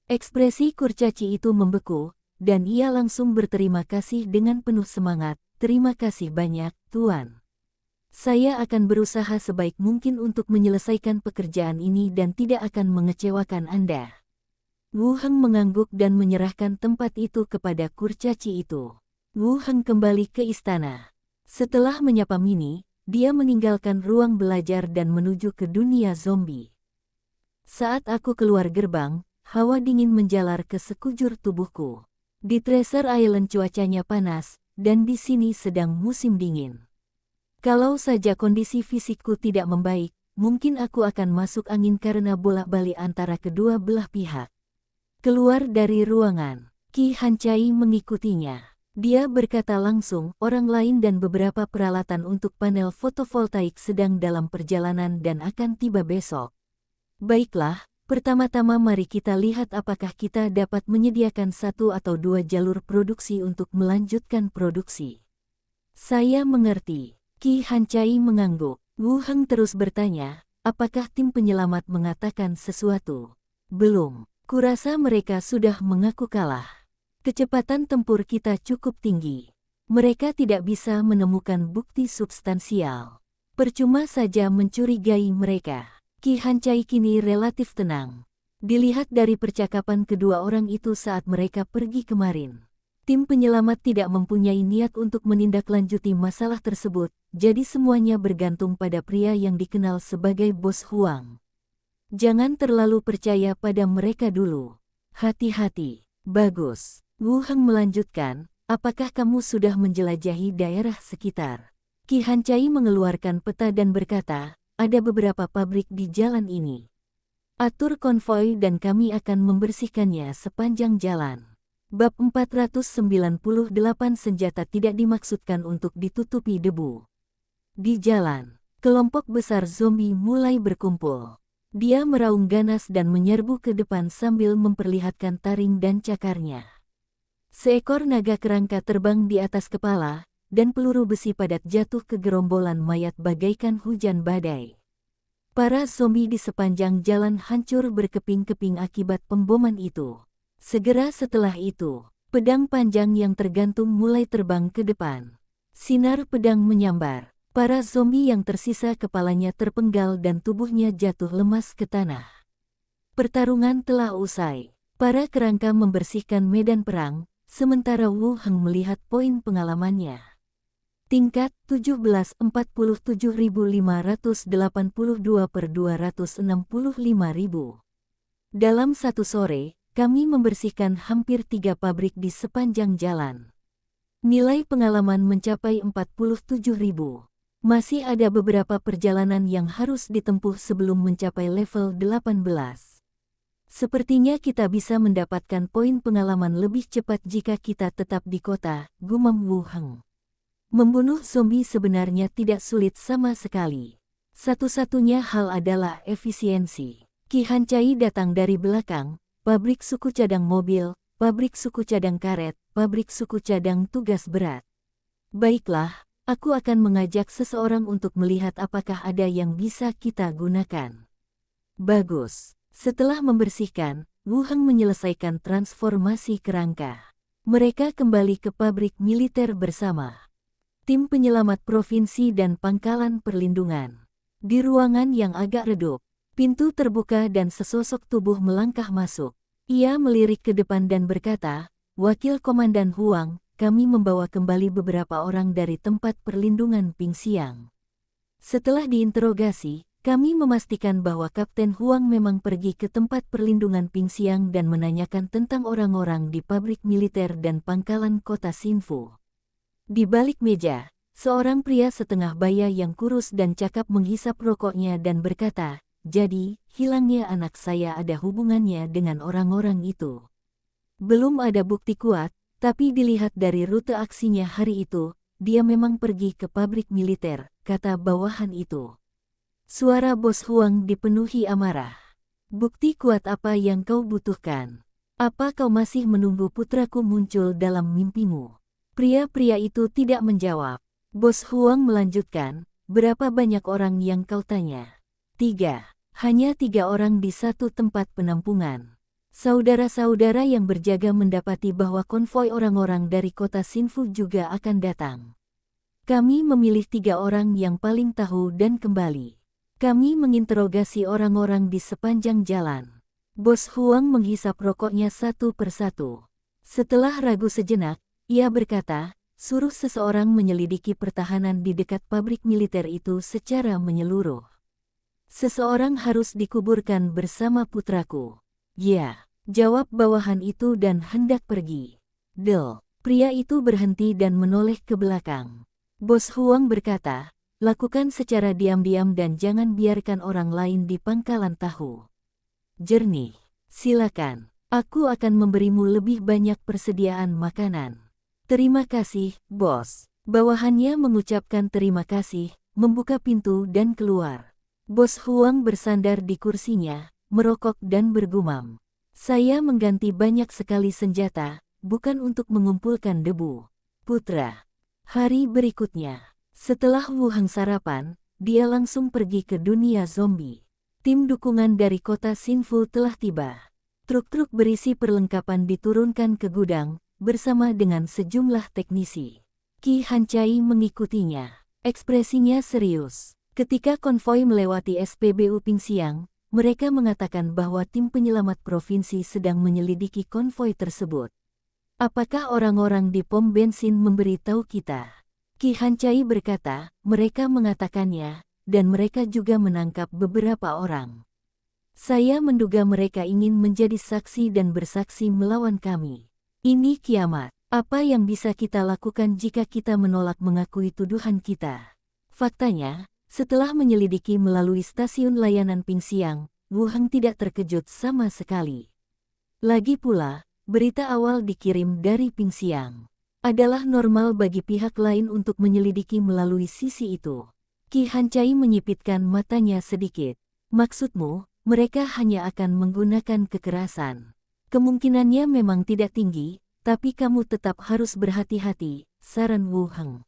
Ekspresi kurcaci itu membeku, dan ia langsung berterima kasih dengan penuh semangat. Terima kasih banyak, Tuan. Saya akan berusaha sebaik mungkin untuk menyelesaikan pekerjaan ini dan tidak akan mengecewakan Anda. Wu Heng mengangguk dan menyerahkan tempat itu kepada kurcaci itu. Wu Heng kembali ke istana. Setelah menyapa Minnie, dia meninggalkan ruang belajar dan menuju ke dunia zombie. Saat aku keluar gerbang, hawa dingin menjalar ke sekujur tubuhku. Di Treasure Island cuacanya panas, dan di sini sedang musim dingin. Kalau saja kondisi fisikku tidak membaik, mungkin aku akan masuk angin karena bolak-balik antara kedua belah pihak. Keluar dari ruangan, Qi Hancai mengikutinya. Dia berkata langsung, orang lain dan beberapa peralatan untuk panel fotovoltaik sedang dalam perjalanan dan akan tiba besok. Baiklah, pertama-tama mari kita lihat apakah kita dapat menyediakan 1 atau 2 jalur produksi untuk melanjutkan produksi. Saya mengerti. Qi Hancai mengangguk. Wu Heng terus bertanya, apakah tim penyelamat mengatakan sesuatu? Belum. Kurasa mereka sudah mengaku kalah. Kecepatan tempur kita cukup tinggi. Mereka tidak bisa menemukan bukti substansial. Percuma saja mencurigai mereka. Qi Hancai kini relatif tenang. Dilihat dari percakapan kedua orang itu saat mereka pergi kemarin. Tim penyelamat tidak mempunyai niat untuk menindaklanjuti masalah tersebut, jadi semuanya bergantung pada pria yang dikenal sebagai Bos Huang. Jangan terlalu percaya pada mereka dulu. Hati-hati. Bagus. Wu Heng melanjutkan, apakah kamu sudah menjelajahi daerah sekitar? Qi Hancai mengeluarkan peta dan berkata, ada beberapa pabrik di jalan ini. Atur konvoi dan kami akan membersihkannya sepanjang jalan. Bab 498 senjata tidak dimaksudkan untuk ditutupi debu. Di jalan, kelompok besar zombie mulai berkumpul. Dia meraung ganas dan menyerbu ke depan sambil memperlihatkan taring dan cakarnya. Seekor naga kerangka terbang di atas kepala, dan peluru besi padat jatuh ke gerombolan mayat bagaikan hujan badai. Para zombie di sepanjang jalan hancur berkeping-keping akibat pemboman itu. Segera setelah itu, pedang panjang yang tergantung mulai terbang ke depan. Sinar pedang menyambar. Para zombie yang tersisa kepalanya terpenggal dan tubuhnya jatuh lemas ke tanah. Pertarungan telah usai. Para kerangka membersihkan medan perang, sementara Wu Heng melihat poin pengalamannya. Tingkat 17,47.582/265.000. Dalam satu sore, kami membersihkan hampir 3 pabrik di sepanjang jalan. Nilai pengalaman mencapai 47.000. Masih ada beberapa perjalanan yang harus ditempuh sebelum mencapai level 18. Sepertinya kita bisa mendapatkan poin pengalaman lebih cepat jika kita tetap di kota, gumam Wu Heng. Membunuh zombie sebenarnya tidak sulit sama sekali. Satu-satunya hal adalah efisiensi. Qi Hancai datang dari belakang, pabrik suku cadang mobil, pabrik suku cadang karet, pabrik suku cadang tugas berat. Baiklah, aku akan mengajak seseorang untuk melihat apakah ada yang bisa kita gunakan. Bagus. Setelah membersihkan, Wu Heng menyelesaikan transformasi kerangka. Mereka kembali ke pabrik militer bersama tim penyelamat provinsi dan pangkalan perlindungan. Di ruangan yang agak redup, pintu terbuka dan sesosok tubuh melangkah masuk. Ia melirik ke depan dan berkata, Wakil Komandan Huang, kami membawa kembali beberapa orang dari tempat perlindungan Ping Xiang. Setelah diinterogasi, kami memastikan bahwa Kapten Huang memang pergi ke tempat perlindungan Ping Xiang dan menanyakan tentang orang-orang di pabrik militer dan pangkalan kota Xinfu. Di balik meja, seorang pria setengah baya yang kurus dan cakap menghisap rokoknya dan berkata, jadi, hilangnya anak saya ada hubungannya dengan orang-orang itu. Belum ada bukti kuat, tapi dilihat dari rute aksinya hari itu, dia memang pergi ke pabrik militer, kata bawahan itu. Suara Bos Huang dipenuhi amarah. Bukti kuat apa yang kau butuhkan? Apa kau masih menunggu putraku muncul dalam mimpimu? Pria-pria itu tidak menjawab. Bos Huang melanjutkan, berapa banyak orang yang kau tanya? 3. Hanya 3 orang di satu tempat penampungan. Saudara-saudara yang berjaga mendapati bahwa konvoi orang-orang dari kota Xinfu juga akan datang. Kami memilih 3 orang yang paling tahu dan kembali. Kami menginterogasi orang-orang di sepanjang jalan. Bos Huang menghisap rokoknya satu persatu. Setelah ragu sejenak, ia berkata, suruh seseorang menyelidiki pertahanan di dekat pabrik militer itu secara menyeluruh. Seseorang harus dikuburkan bersama putraku. Ya, jawab bawahan itu dan hendak pergi. Del, pria itu berhenti dan menoleh ke belakang. Bos Huang berkata, lakukan secara diam-diam dan jangan biarkan orang lain di pangkalan tahu. Jernih, silakan. Aku akan memberimu lebih banyak persediaan makanan. Terima kasih, bos. Bawahannya mengucapkan terima kasih, membuka pintu dan keluar. Bos Huang bersandar di kursinya, merokok dan bergumam. Saya mengganti banyak sekali senjata, bukan untuk mengumpulkan debu. Putra. Hari berikutnya, setelah Wu Heng sarapan, dia langsung pergi ke dunia zombie. Tim dukungan dari kota Xinfu telah tiba. Truk-truk berisi perlengkapan diturunkan ke gudang, bersama dengan sejumlah teknisi. Qi Hancai mengikutinya. Ekspresinya serius. Ketika konvoi melewati SPBU Pingxiang, mereka mengatakan bahwa tim penyelamat provinsi sedang menyelidiki konvoi tersebut. Apakah orang-orang di pom bensin memberitahu kita? Qi Hancai berkata, mereka mengatakannya, dan mereka juga menangkap beberapa orang. Saya menduga mereka ingin menjadi saksi dan bersaksi melawan kami. Ini kiamat. Apa yang bisa kita lakukan jika kita menolak mengakui tuduhan kita? Faktanya, setelah menyelidiki melalui stasiun layanan Pingxiang, Wu Heng tidak terkejut sama sekali. Lagi pula, berita awal dikirim dari Pingxiang. Adalah normal bagi pihak lain untuk menyelidiki melalui sisi itu. Qi Hancai menyipitkan matanya sedikit. Maksudmu, mereka hanya akan menggunakan kekerasan. Kemungkinannya memang tidak tinggi, tapi kamu tetap harus berhati-hati, saran Wu Heng.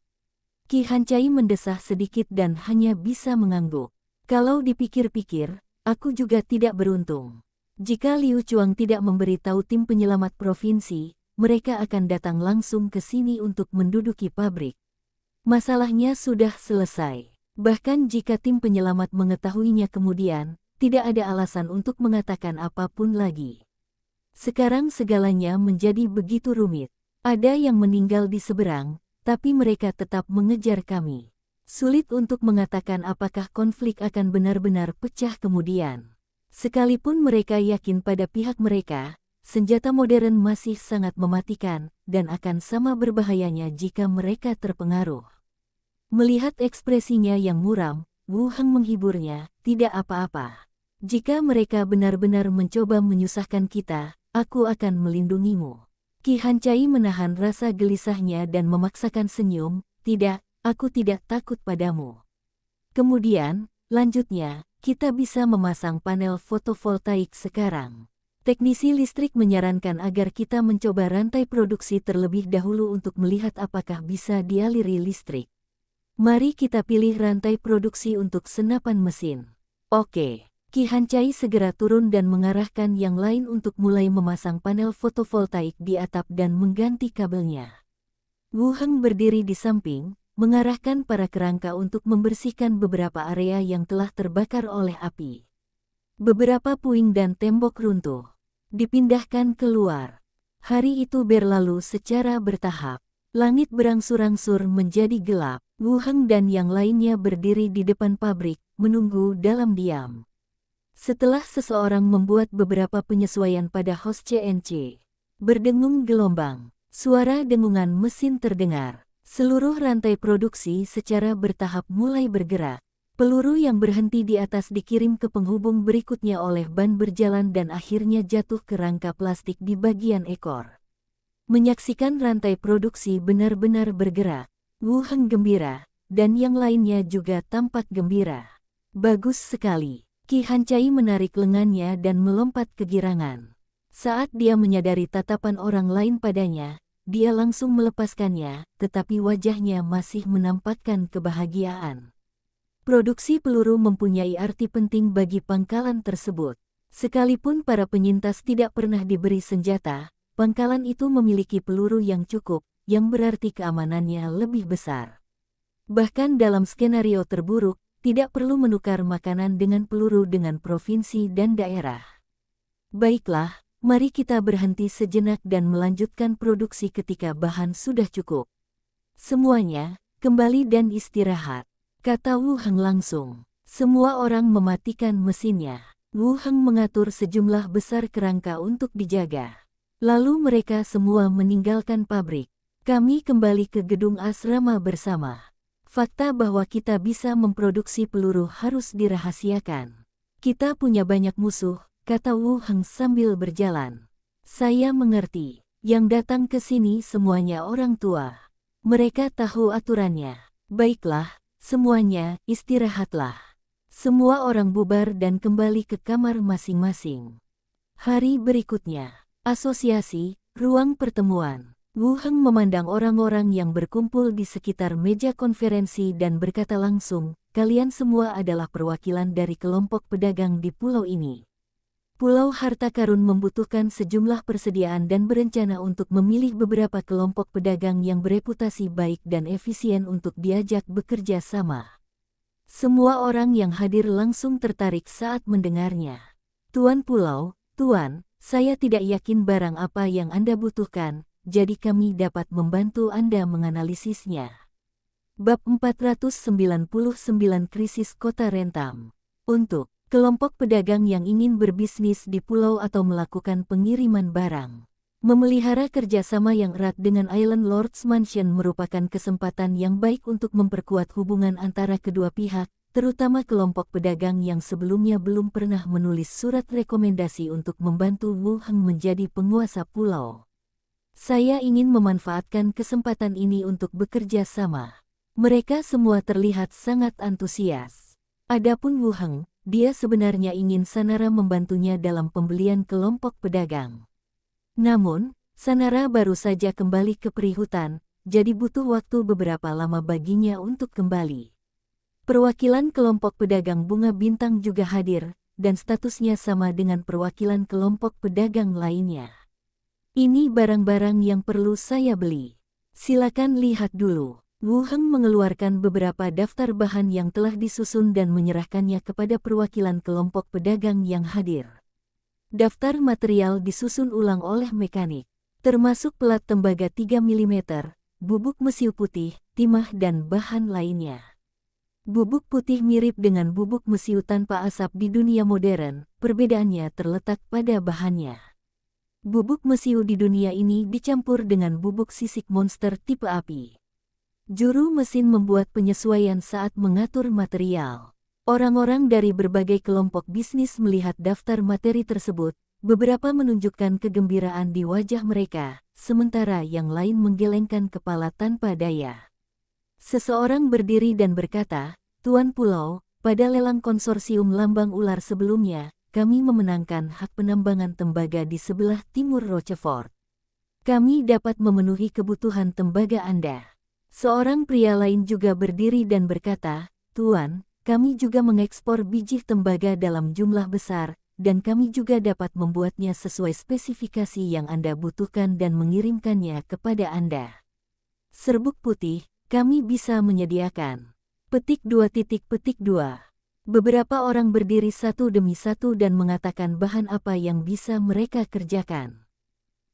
Qi Hancai mendesah sedikit dan hanya bisa mengangguk. Kalau dipikir-pikir, aku juga tidak beruntung. Jika Liu Chuang tidak memberitahu tim penyelamat provinsi, mereka akan datang langsung ke sini untuk menduduki pabrik. Masalahnya sudah selesai. Bahkan jika tim penyelamat mengetahuinya kemudian, tidak ada alasan untuk mengatakan apapun lagi. Sekarang segalanya menjadi begitu rumit. Ada yang meninggal di seberang, tapi mereka tetap mengejar kami. Sulit untuk mengatakan apakah konflik akan benar-benar pecah kemudian. Sekalipun mereka yakin pada pihak mereka, senjata modern masih sangat mematikan dan akan sama berbahayanya jika mereka terpengaruh. Melihat ekspresinya yang muram, Wu Heng menghiburnya, tidak apa-apa. Jika mereka benar-benar mencoba menyusahkan kita, aku akan melindungimu. Qi Hancai menahan rasa gelisahnya dan memaksakan senyum, tidak, aku tidak takut padamu. Kemudian, lanjutnya, kita bisa memasang panel fotovoltaik sekarang. Teknisi listrik menyarankan agar kita mencoba rantai produksi terlebih dahulu untuk melihat apakah bisa dialiri listrik. Mari kita pilih rantai produksi untuk senapan mesin. Oke. Qi Hancai segera turun dan mengarahkan yang lain untuk mulai memasang panel fotovoltaik di atap dan mengganti kabelnya. Wu Heng berdiri di samping, mengarahkan para kerangka untuk membersihkan beberapa area yang telah terbakar oleh api. Beberapa puing dan tembok runtuh. Dipindahkan keluar. Hari itu berlalu secara bertahap. Langit berangsur-angsur menjadi gelap. Wu Heng dan yang lainnya berdiri di depan pabrik, menunggu dalam diam. Setelah seseorang membuat beberapa penyesuaian pada hos CNC, berdengung gelombang. Suara dengungan mesin terdengar. Seluruh rantai produksi secara bertahap mulai bergerak. Peluru yang berhenti di atas dikirim ke penghubung berikutnya oleh ban berjalan dan akhirnya jatuh ke rangka plastik di bagian ekor. Menyaksikan rantai produksi benar-benar bergerak, Wu Heng gembira, dan yang lainnya juga tampak gembira. Bagus sekali. Qi Hancai menarik lengannya dan melompat kegirangan. Saat dia menyadari tatapan orang lain padanya, dia langsung melepaskannya, tetapi wajahnya masih menampakkan kebahagiaan. Produksi peluru mempunyai arti penting bagi pangkalan tersebut. Sekalipun para penyintas tidak pernah diberi senjata, pangkalan itu memiliki peluru yang cukup, yang berarti keamanannya lebih besar. Bahkan dalam skenario terburuk, tidak perlu menukar makanan dengan peluru dengan provinsi dan daerah. Baiklah, mari kita berhenti sejenak dan melanjutkan produksi ketika bahan sudah cukup. Semuanya, kembali dan istirahat, kata Wu Heng langsung. Semua orang mematikan mesinnya. Wu Heng mengatur sejumlah besar kerangka untuk dijaga. Lalu mereka semua meninggalkan pabrik. Kami kembali ke gedung asrama bersama. Fakta bahwa kita bisa memproduksi peluru harus dirahasiakan. Kita punya banyak musuh, kata Wu Heng sambil berjalan. Saya mengerti. Yang datang ke sini semuanya orang tua. Mereka tahu aturannya. Baiklah, semuanya, istirahatlah. Semua orang bubar dan kembali ke kamar masing-masing. Hari berikutnya, asosiasi, ruang pertemuan. Wu Heng memandang orang-orang yang berkumpul di sekitar meja konferensi dan berkata langsung, kalian semua adalah perwakilan dari kelompok pedagang di pulau ini. Pulau Harta Karun membutuhkan sejumlah persediaan dan berencana untuk memilih beberapa kelompok pedagang yang bereputasi baik dan efisien untuk diajak bekerja sama. Semua orang yang hadir langsung tertarik saat mendengarnya. Tuan Pulau, Tuan, saya tidak yakin barang apa yang Anda butuhkan, jadi kami dapat membantu Anda menganalisisnya. Bab 499 Krisis Kota Rentam. Untuk kelompok pedagang yang ingin berbisnis di pulau atau melakukan pengiriman barang. Memelihara kerjasama yang erat dengan Island Lord's Mansion merupakan kesempatan yang baik untuk memperkuat hubungan antara kedua pihak, terutama kelompok pedagang yang sebelumnya belum pernah menulis surat rekomendasi untuk membantu Wu Heng menjadi penguasa pulau. Saya ingin memanfaatkan kesempatan ini untuk bekerja sama. Mereka semua terlihat sangat antusias. Adapun Wu Heng, dia sebenarnya ingin Sanara membantunya dalam pembelian kelompok pedagang. Namun, Sanara baru saja kembali ke perihutan, jadi butuh waktu beberapa lama baginya untuk kembali. Perwakilan kelompok pedagang bunga bintang juga hadir, dan statusnya sama dengan perwakilan kelompok pedagang lainnya. Ini barang-barang yang perlu saya beli. Silakan lihat dulu. Wu Heng mengeluarkan beberapa daftar bahan yang telah disusun dan menyerahkannya kepada perwakilan kelompok pedagang yang hadir. Daftar material disusun ulang oleh mekanik, termasuk pelat tembaga 3 mm, bubuk mesiu putih, timah dan bahan lainnya. Bubuk putih mirip dengan bubuk mesiu tanpa asap di dunia modern, perbedaannya terletak pada bahannya. Bubuk mesiu di dunia ini dicampur dengan bubuk sisik monster tipe api. Juru mesin membuat penyesuaian saat mengatur material. Orang-orang dari berbagai kelompok bisnis melihat daftar materi tersebut, beberapa menunjukkan kegembiraan di wajah mereka, sementara yang lain menggelengkan kepala tanpa daya. Seseorang berdiri dan berkata, Tuan Pulau, pada lelang konsorsium lambang ular sebelumnya, kami memenangkan hak penambangan tembaga di sebelah timur Rochefort. Kami dapat memenuhi kebutuhan tembaga Anda. Seorang pria lain juga berdiri dan berkata, Tuan, kami juga mengekspor biji tembaga dalam jumlah besar, dan kami juga dapat membuatnya sesuai spesifikasi yang Anda butuhkan dan mengirimkannya kepada Anda. Serbuk putih, kami bisa menyediakan. Petik 2.2. Beberapa orang berdiri satu demi satu dan mengatakan bahan apa yang bisa mereka kerjakan.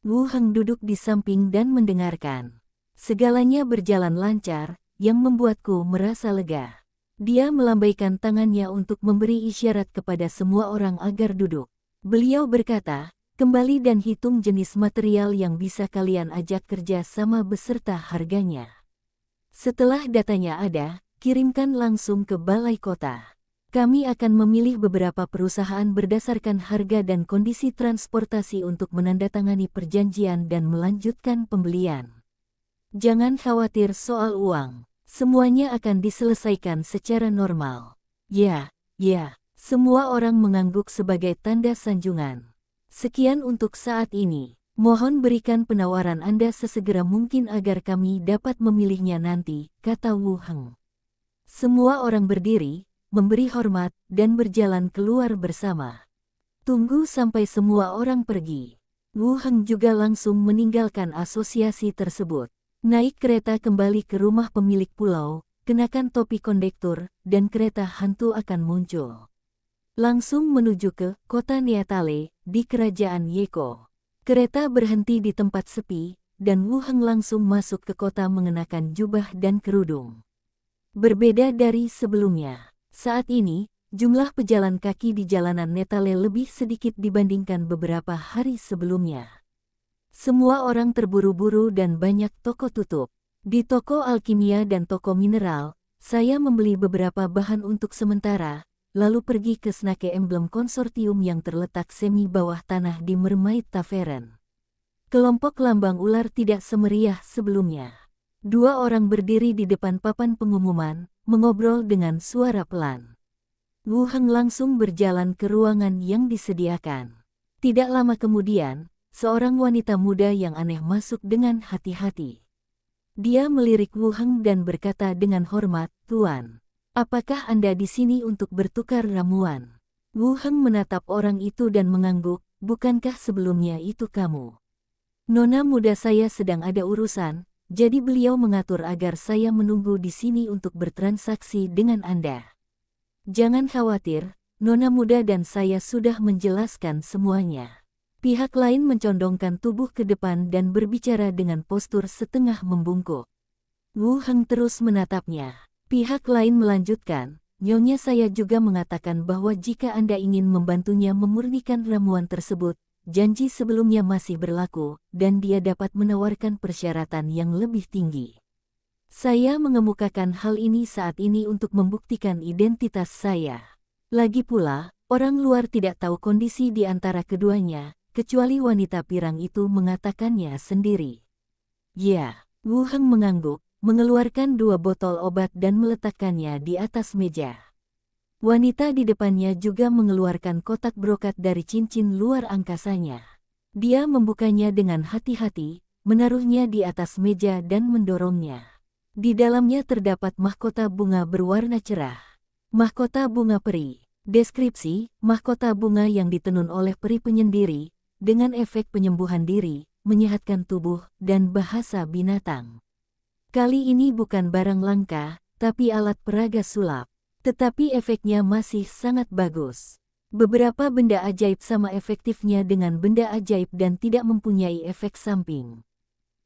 Wu Heng duduk di samping dan mendengarkan. Segalanya berjalan lancar, yang membuatku merasa lega. Dia melambaikan tangannya untuk memberi isyarat kepada semua orang agar duduk. Beliau berkata, kembali dan hitung jenis material yang bisa kalian ajak kerja sama beserta harganya. Setelah datanya ada, kirimkan langsung ke balai kota. Kami akan memilih beberapa perusahaan berdasarkan harga dan kondisi transportasi untuk menandatangani perjanjian dan melanjutkan pembelian. Jangan khawatir soal uang, semuanya akan diselesaikan secara normal. Ya, semua orang mengangguk sebagai tanda sanjungan. Sekian untuk saat ini, mohon berikan penawaran Anda sesegera mungkin agar kami dapat memilihnya nanti, kata Wu Heng. Semua orang berdiri, memberi hormat, dan berjalan keluar bersama. Tunggu sampai semua orang pergi. Wu Heng juga langsung meninggalkan asosiasi tersebut. Naik kereta kembali ke rumah pemilik pulau, kenakan topi kondektur, dan kereta hantu akan muncul. Langsung menuju ke kota Neatale, di kerajaan Yeko. Kereta berhenti di tempat sepi, dan Wu Heng langsung masuk ke kota mengenakan jubah dan kerudung. Berbeda dari sebelumnya, saat ini, jumlah pejalan kaki di jalanan Neatale lebih sedikit dibandingkan beberapa hari sebelumnya. Semua orang terburu-buru dan banyak toko tutup. Di toko alkimia dan toko mineral, saya membeli beberapa bahan untuk sementara, lalu pergi ke Snake Emblem Konsortium yang terletak semi bawah tanah di Mermaid Tavern. Kelompok lambang ular tidak semeriah sebelumnya. 2 orang berdiri di depan papan pengumuman, mengobrol dengan suara pelan. Wu Heng langsung berjalan ke ruangan yang disediakan. Tidak lama kemudian, seorang wanita muda yang aneh masuk dengan hati-hati. Dia melirik Wu Heng dan berkata dengan hormat, "Tuan, apakah Anda di sini untuk bertukar ramuan?" Wu Heng menatap orang itu dan mengangguk, "Bukankah sebelumnya itu kamu?" "Nona muda saya sedang ada urusan, jadi beliau mengatur agar saya menunggu di sini untuk bertransaksi dengan Anda." "Jangan khawatir, Nona muda dan saya sudah menjelaskan semuanya." Pihak lain mencondongkan tubuh ke depan dan berbicara dengan postur setengah membungkuk. Wu Heng terus menatapnya. Pihak lain melanjutkan, "Nyonya saya juga mengatakan bahwa jika Anda ingin membantunya memurnikan ramuan tersebut, janji sebelumnya masih berlaku, dan dia dapat menawarkan persyaratan yang lebih tinggi. Saya mengemukakan hal ini saat ini untuk membuktikan identitas saya. Lagi pula, orang luar tidak tahu kondisi di antara keduanya, kecuali wanita pirang itu mengatakannya sendiri." "Ya." Wu Heng mengangguk, mengeluarkan 2 botol obat dan meletakkannya di atas meja. Wanita di depannya juga mengeluarkan kotak brokat dari cincin luar angkasanya. Dia membukanya dengan hati-hati, menaruhnya di atas meja dan mendorongnya. Di dalamnya terdapat mahkota bunga berwarna cerah. Mahkota bunga peri. Deskripsi, mahkota bunga yang ditenun oleh peri penyendiri, dengan efek penyembuhan diri, menyehatkan tubuh, dan bahasa binatang. Kali ini bukan barang langka, tapi alat peraga sulap. Tetapi efeknya masih sangat bagus. Beberapa benda ajaib sama efektifnya dengan benda ajaib dan tidak mempunyai efek samping.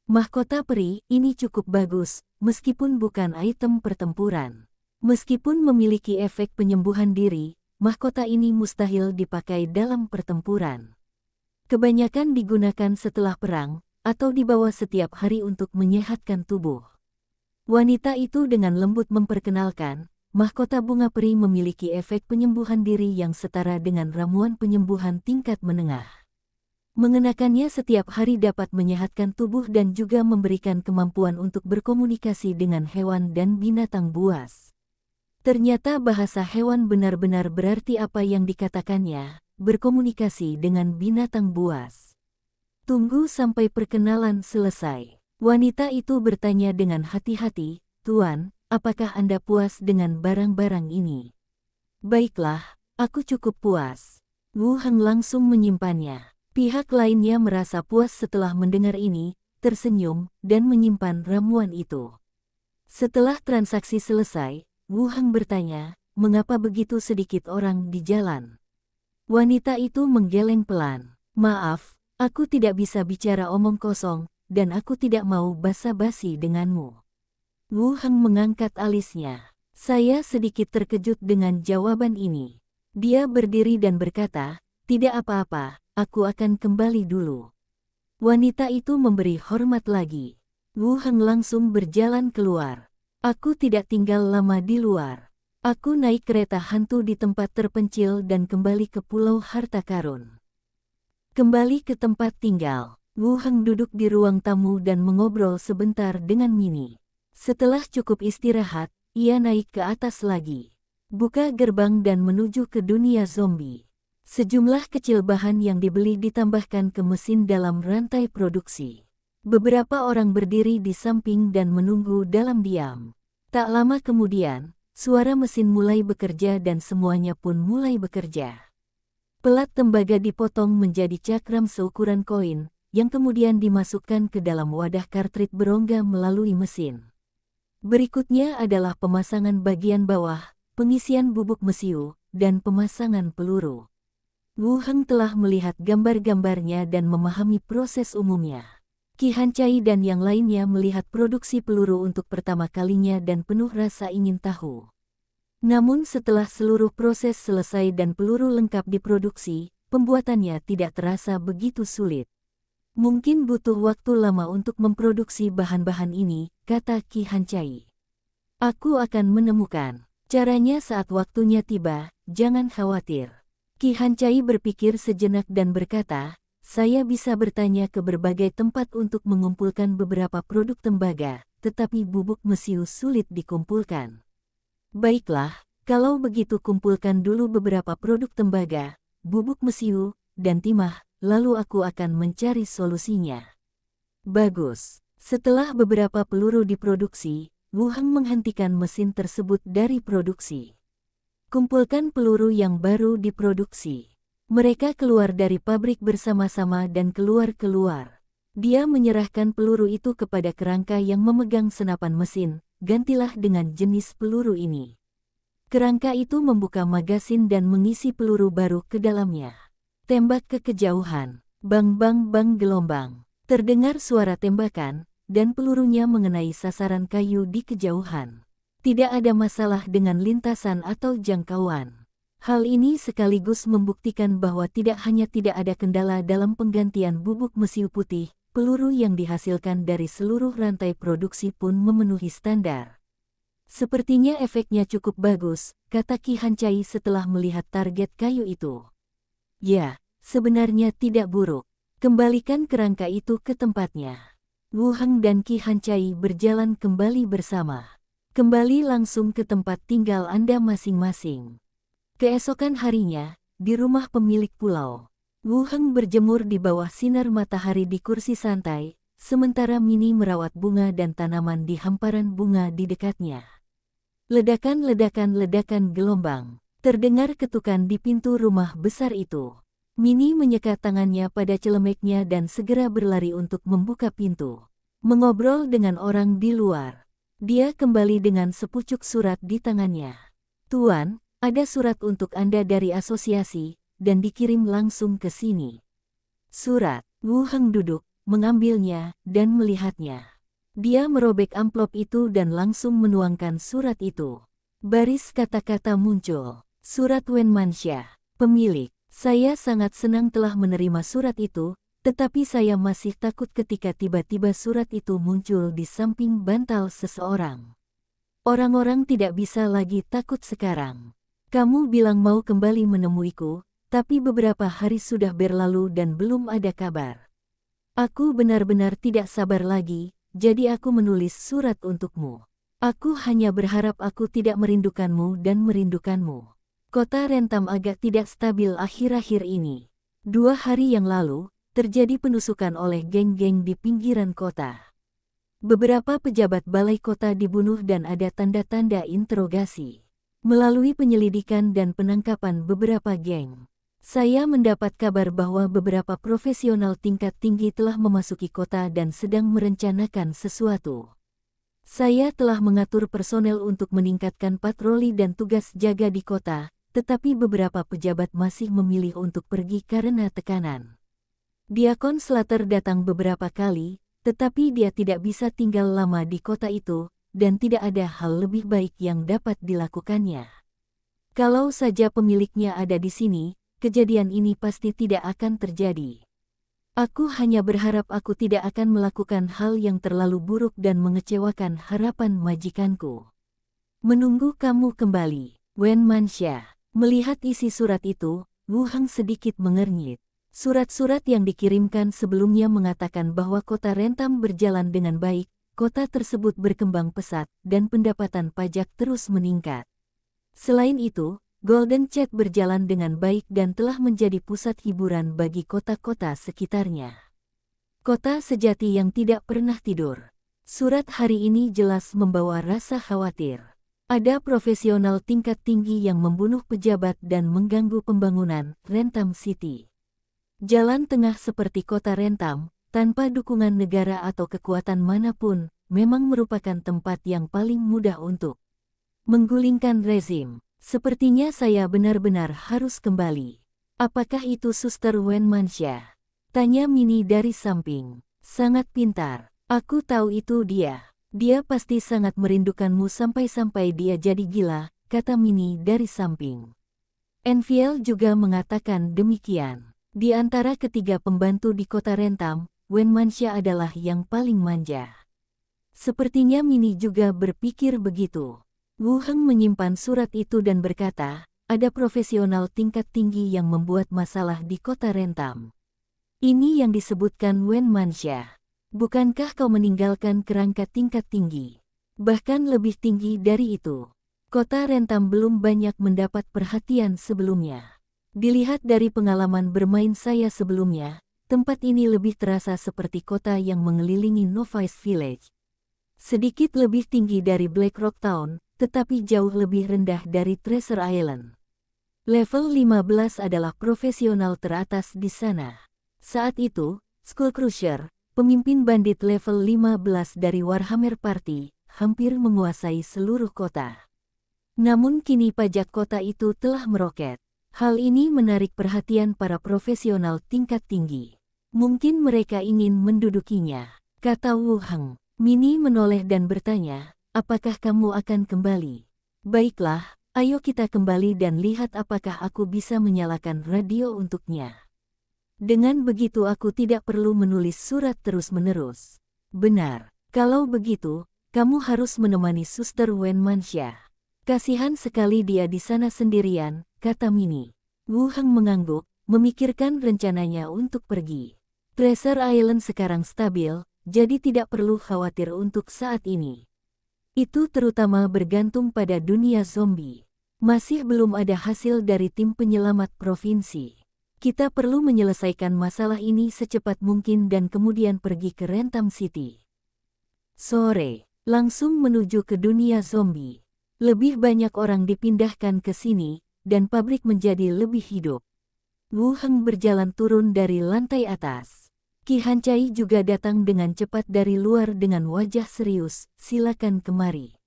Mahkota peri ini cukup bagus, meskipun bukan item pertempuran. Meskipun memiliki efek penyembuhan diri, mahkota ini mustahil dipakai dalam pertempuran. Kebanyakan digunakan setelah perang, atau dibawa setiap hari untuk menyehatkan tubuh. Wanita itu dengan lembut memperkenalkan, mahkota bunga peri memiliki efek penyembuhan diri yang setara dengan ramuan penyembuhan tingkat menengah. Mengenakannya setiap hari dapat menyehatkan tubuh dan juga memberikan kemampuan untuk berkomunikasi dengan hewan dan binatang buas. Ternyata bahasa hewan benar-benar berarti apa yang dikatakannya, berkomunikasi dengan binatang buas. "Tunggu sampai perkenalan selesai." Wanita itu bertanya dengan hati-hati, "Tuan, apakah Anda puas dengan barang-barang ini?" "Baiklah, aku cukup puas." Wu Heng langsung menyimpannya. Pihak lainnya merasa puas setelah mendengar ini, tersenyum, dan menyimpan ramuan itu. Setelah transaksi selesai, Wu Heng bertanya, "Mengapa begitu sedikit orang di jalan?" Wanita itu menggeleng pelan. "Maaf, aku tidak bisa bicara omong kosong, dan aku tidak mau basa-basi denganmu." Wu Heng mengangkat alisnya. "Saya sedikit terkejut dengan jawaban ini." Dia berdiri dan berkata, "Tidak apa-apa, aku akan kembali dulu." Wanita itu memberi hormat lagi. Wu Heng langsung berjalan keluar. "Aku tidak tinggal lama di luar. Aku naik kereta hantu di tempat terpencil dan kembali ke Pulau Harta Karun." Kembali ke tempat tinggal, Wu Heng duduk di ruang tamu dan mengobrol sebentar dengan Mini. Setelah cukup istirahat, ia naik ke atas lagi. Buka gerbang dan menuju ke dunia zombie. Sejumlah kecil bahan yang dibeli ditambahkan ke mesin dalam rantai produksi. Beberapa orang berdiri di samping dan menunggu dalam diam. Tak lama kemudian, suara mesin mulai bekerja dan semuanya pun mulai bekerja. Pelat tembaga dipotong menjadi cakram seukuran koin, yang kemudian dimasukkan ke dalam wadah kartrit berongga melalui mesin. Berikutnya adalah pemasangan bagian bawah, pengisian bubuk mesiu, dan pemasangan peluru. Wu Heng telah melihat gambar-gambarnya dan memahami proses umumnya. Qi Hancai dan yang lainnya melihat produksi peluru untuk pertama kalinya dan penuh rasa ingin tahu. Namun setelah seluruh proses selesai dan peluru lengkap diproduksi, pembuatannya tidak terasa begitu sulit. Mungkin butuh waktu lama untuk memproduksi bahan-bahan ini, kata Qi Hancai. Aku akan menemukan caranya saat waktunya tiba, jangan khawatir. Qi Hancai berpikir sejenak dan berkata, saya bisa bertanya ke berbagai tempat untuk mengumpulkan beberapa produk tembaga, tetapi bubuk mesiu sulit dikumpulkan. Baiklah, kalau begitu kumpulkan dulu beberapa produk tembaga, bubuk mesiu, dan timah, lalu aku akan mencari solusinya. Bagus. Setelah beberapa peluru diproduksi, Wu Heng menghentikan mesin tersebut dari produksi. Kumpulkan peluru yang baru diproduksi. Mereka keluar dari pabrik bersama-sama dan keluar. Dia menyerahkan peluru itu kepada kerangka yang memegang senapan mesin, gantilah dengan jenis peluru ini. Kerangka itu membuka magasin dan mengisi peluru baru ke dalamnya. Tembak ke kejauhan. Bang bang bang gelombang. Terdengar suara tembakan, dan pelurunya mengenai sasaran kayu di kejauhan. Tidak ada masalah dengan lintasan atau jangkauan. Hal ini sekaligus membuktikan bahwa tidak hanya tidak ada kendala dalam penggantian bubuk mesiu putih, peluru yang dihasilkan dari seluruh rantai produksi pun memenuhi standar. Sepertinya efeknya cukup bagus, kata Qi Hancai setelah melihat target kayu itu. Ya, sebenarnya tidak buruk. Kembalikan kerangka itu ke tempatnya. Wu Heng dan Qi Hancai berjalan kembali bersama. Kembali langsung ke tempat tinggal Anda masing-masing. Keesokan harinya, di rumah pemilik pulau, Wu Heng berjemur di bawah sinar matahari di kursi santai, sementara Minnie merawat bunga dan tanaman di hamparan bunga di dekatnya. Ledakan gelombang. Terdengar ketukan di pintu rumah besar itu. Minnie menyekat tangannya pada celemeknya dan segera berlari untuk membuka pintu. Mengobrol dengan orang di luar. Dia kembali dengan sepucuk surat di tangannya. Tuan, ada surat untuk Anda dari asosiasi, dan dikirim langsung ke sini. Surat. Wu Heng duduk, mengambilnya, dan melihatnya. Dia merobek amplop itu dan langsung menuangkan surat itu. Baris kata-kata muncul. Surat Wen Manxia. Pemilik. Saya sangat senang telah menerima surat itu, tetapi saya masih takut ketika tiba-tiba surat itu muncul di samping bantal seseorang. Orang-orang tidak bisa lagi takut sekarang. Kamu bilang mau kembali menemuiku, tapi beberapa hari sudah berlalu dan belum ada kabar. Aku benar-benar tidak sabar lagi, jadi aku menulis surat untukmu. Aku hanya berharap aku tidak merindukanmu dan merindukanmu. Kota Rentam agak tidak stabil akhir-akhir ini. 2 hari yang lalu, terjadi penusukan oleh geng-geng di pinggiran kota. Beberapa pejabat balai kota dibunuh dan ada tanda-tanda interogasi. Melalui penyelidikan dan penangkapan beberapa geng, saya mendapat kabar bahwa beberapa profesional tingkat tinggi telah memasuki kota dan sedang merencanakan sesuatu. Saya telah mengatur personel untuk meningkatkan patroli dan tugas jaga di kota, tetapi beberapa pejabat masih memilih untuk pergi karena tekanan. Diakon Slater datang beberapa kali, tetapi dia tidak bisa tinggal lama di kota itu, dan tidak ada hal lebih baik yang dapat dilakukannya. Kalau saja pemiliknya ada di sini, kejadian ini pasti tidak akan terjadi. Aku hanya berharap aku tidak akan melakukan hal yang terlalu buruk dan mengecewakan harapan majikanku. Menunggu kamu kembali, Wen Manxia. Melihat isi surat itu, Wu Heng sedikit mengernyit. Surat-surat yang dikirimkan sebelumnya mengatakan bahwa kota Rentam berjalan dengan baik, kota tersebut berkembang pesat, dan pendapatan pajak terus meningkat. Selain itu, Golden Chat berjalan dengan baik dan telah menjadi pusat hiburan bagi kota-kota sekitarnya. Kota sejati yang tidak pernah tidur. Surat hari ini jelas membawa rasa khawatir. Ada profesional tingkat tinggi yang membunuh pejabat dan mengganggu pembangunan Rentam City. Jalan tengah seperti kota Rentam, tanpa dukungan negara atau kekuatan manapun, memang merupakan tempat yang paling mudah untuk menggulingkan rezim. Sepertinya saya benar-benar harus kembali. Apakah itu Suster Wen Manxia? Tanya Minnie dari samping. Sangat pintar. Aku tahu itu dia. Dia pasti sangat merindukanmu sampai-sampai dia jadi gila, kata Minnie dari samping. Enfiel juga mengatakan demikian. Di antara ketiga pembantu di kota Rentam, Wen Manxia adalah yang paling manja. Sepertinya Minnie juga berpikir begitu. Wu Heng menyimpan surat itu dan berkata, ada profesional tingkat tinggi yang membuat masalah di kota Rentam. Ini yang disebutkan Wen Manxia. Bukankah kau meninggalkan kerangka tingkat tinggi? Bahkan lebih tinggi dari itu. Kota Rentam belum banyak mendapat perhatian sebelumnya. Dilihat dari pengalaman bermain saya sebelumnya, tempat ini lebih terasa seperti kota yang mengelilingi Novice Village. Sedikit lebih tinggi dari Black Rock Town, tetapi jauh lebih rendah dari Treasure Island. Level 15 adalah profesional teratas di sana. Saat itu, Skull Crusher, pemimpin bandit level 15 dari Warhammer Party, hampir menguasai seluruh kota. Namun kini pajak kota itu telah meroket. Hal ini menarik perhatian para profesional tingkat tinggi. Mungkin mereka ingin mendudukinya, kata Wu Heng. Minnie menoleh dan bertanya, apakah kamu akan kembali? Baiklah, ayo kita kembali dan lihat apakah aku bisa menyalakan radio untuknya. Dengan begitu aku tidak perlu menulis surat terus-menerus. Benar, kalau begitu, kamu harus menemani Suster Wen Manxia. Kasihan sekali dia di sana sendirian, kata Minnie. Wu Heng mengangguk, memikirkan rencananya untuk pergi. Treasure Island sekarang stabil, jadi tidak perlu khawatir untuk saat ini. Itu terutama bergantung pada dunia zombie. Masih belum ada hasil dari tim penyelamat provinsi. Kita perlu menyelesaikan masalah ini secepat mungkin dan kemudian pergi ke Rentam City. Sore, langsung menuju ke dunia zombie. Lebih banyak orang dipindahkan ke sini, dan pabrik menjadi lebih hidup. Wu Heng berjalan turun dari lantai atas. Qi Hancai juga datang dengan cepat dari luar dengan wajah serius, silakan kemari.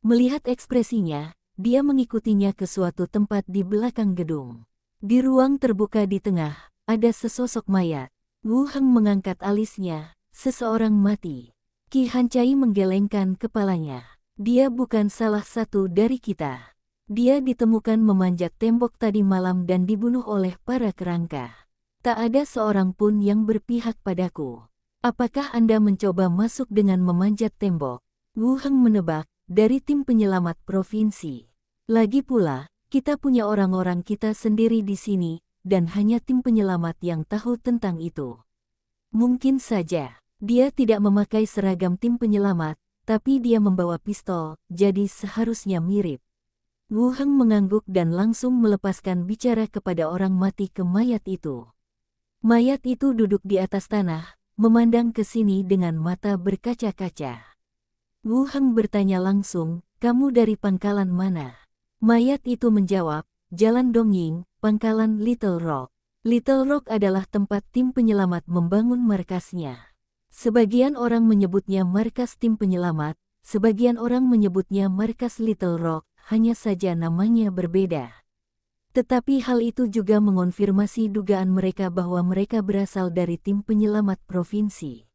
Melihat ekspresinya, dia mengikutinya ke suatu tempat di belakang gedung. Di ruang terbuka di tengah, ada sesosok mayat. Wu Heng mengangkat alisnya, seseorang mati. Qi Hancai menggelengkan kepalanya. Dia bukan salah satu dari kita. Dia ditemukan memanjat tembok tadi malam dan dibunuh oleh para kerangka. Tak ada seorang pun yang berpihak padaku. Apakah Anda mencoba masuk dengan memanjat tembok? Wu Heng menebak, dari tim penyelamat provinsi. Lagi pula, kita punya orang-orang kita sendiri di sini, dan hanya tim penyelamat yang tahu tentang itu. Mungkin saja, dia tidak memakai seragam tim penyelamat, tapi dia membawa pistol, jadi seharusnya mirip. Wu Heng mengangguk dan langsung melepaskan bicara kepada orang mati ke mayat itu. Mayat itu duduk di atas tanah, memandang ke sini dengan mata berkaca-kaca. Wu Heng bertanya langsung, kamu dari pangkalan mana? Mayat itu menjawab, Jalan Dongying, pangkalan Little Rock. Little Rock adalah tempat tim penyelamat membangun markasnya. Sebagian orang menyebutnya markas tim penyelamat, sebagian orang menyebutnya markas Little Rock, hanya saja namanya berbeda. Tetapi hal itu juga mengonfirmasi dugaan mereka bahwa mereka berasal dari tim penyelamat provinsi.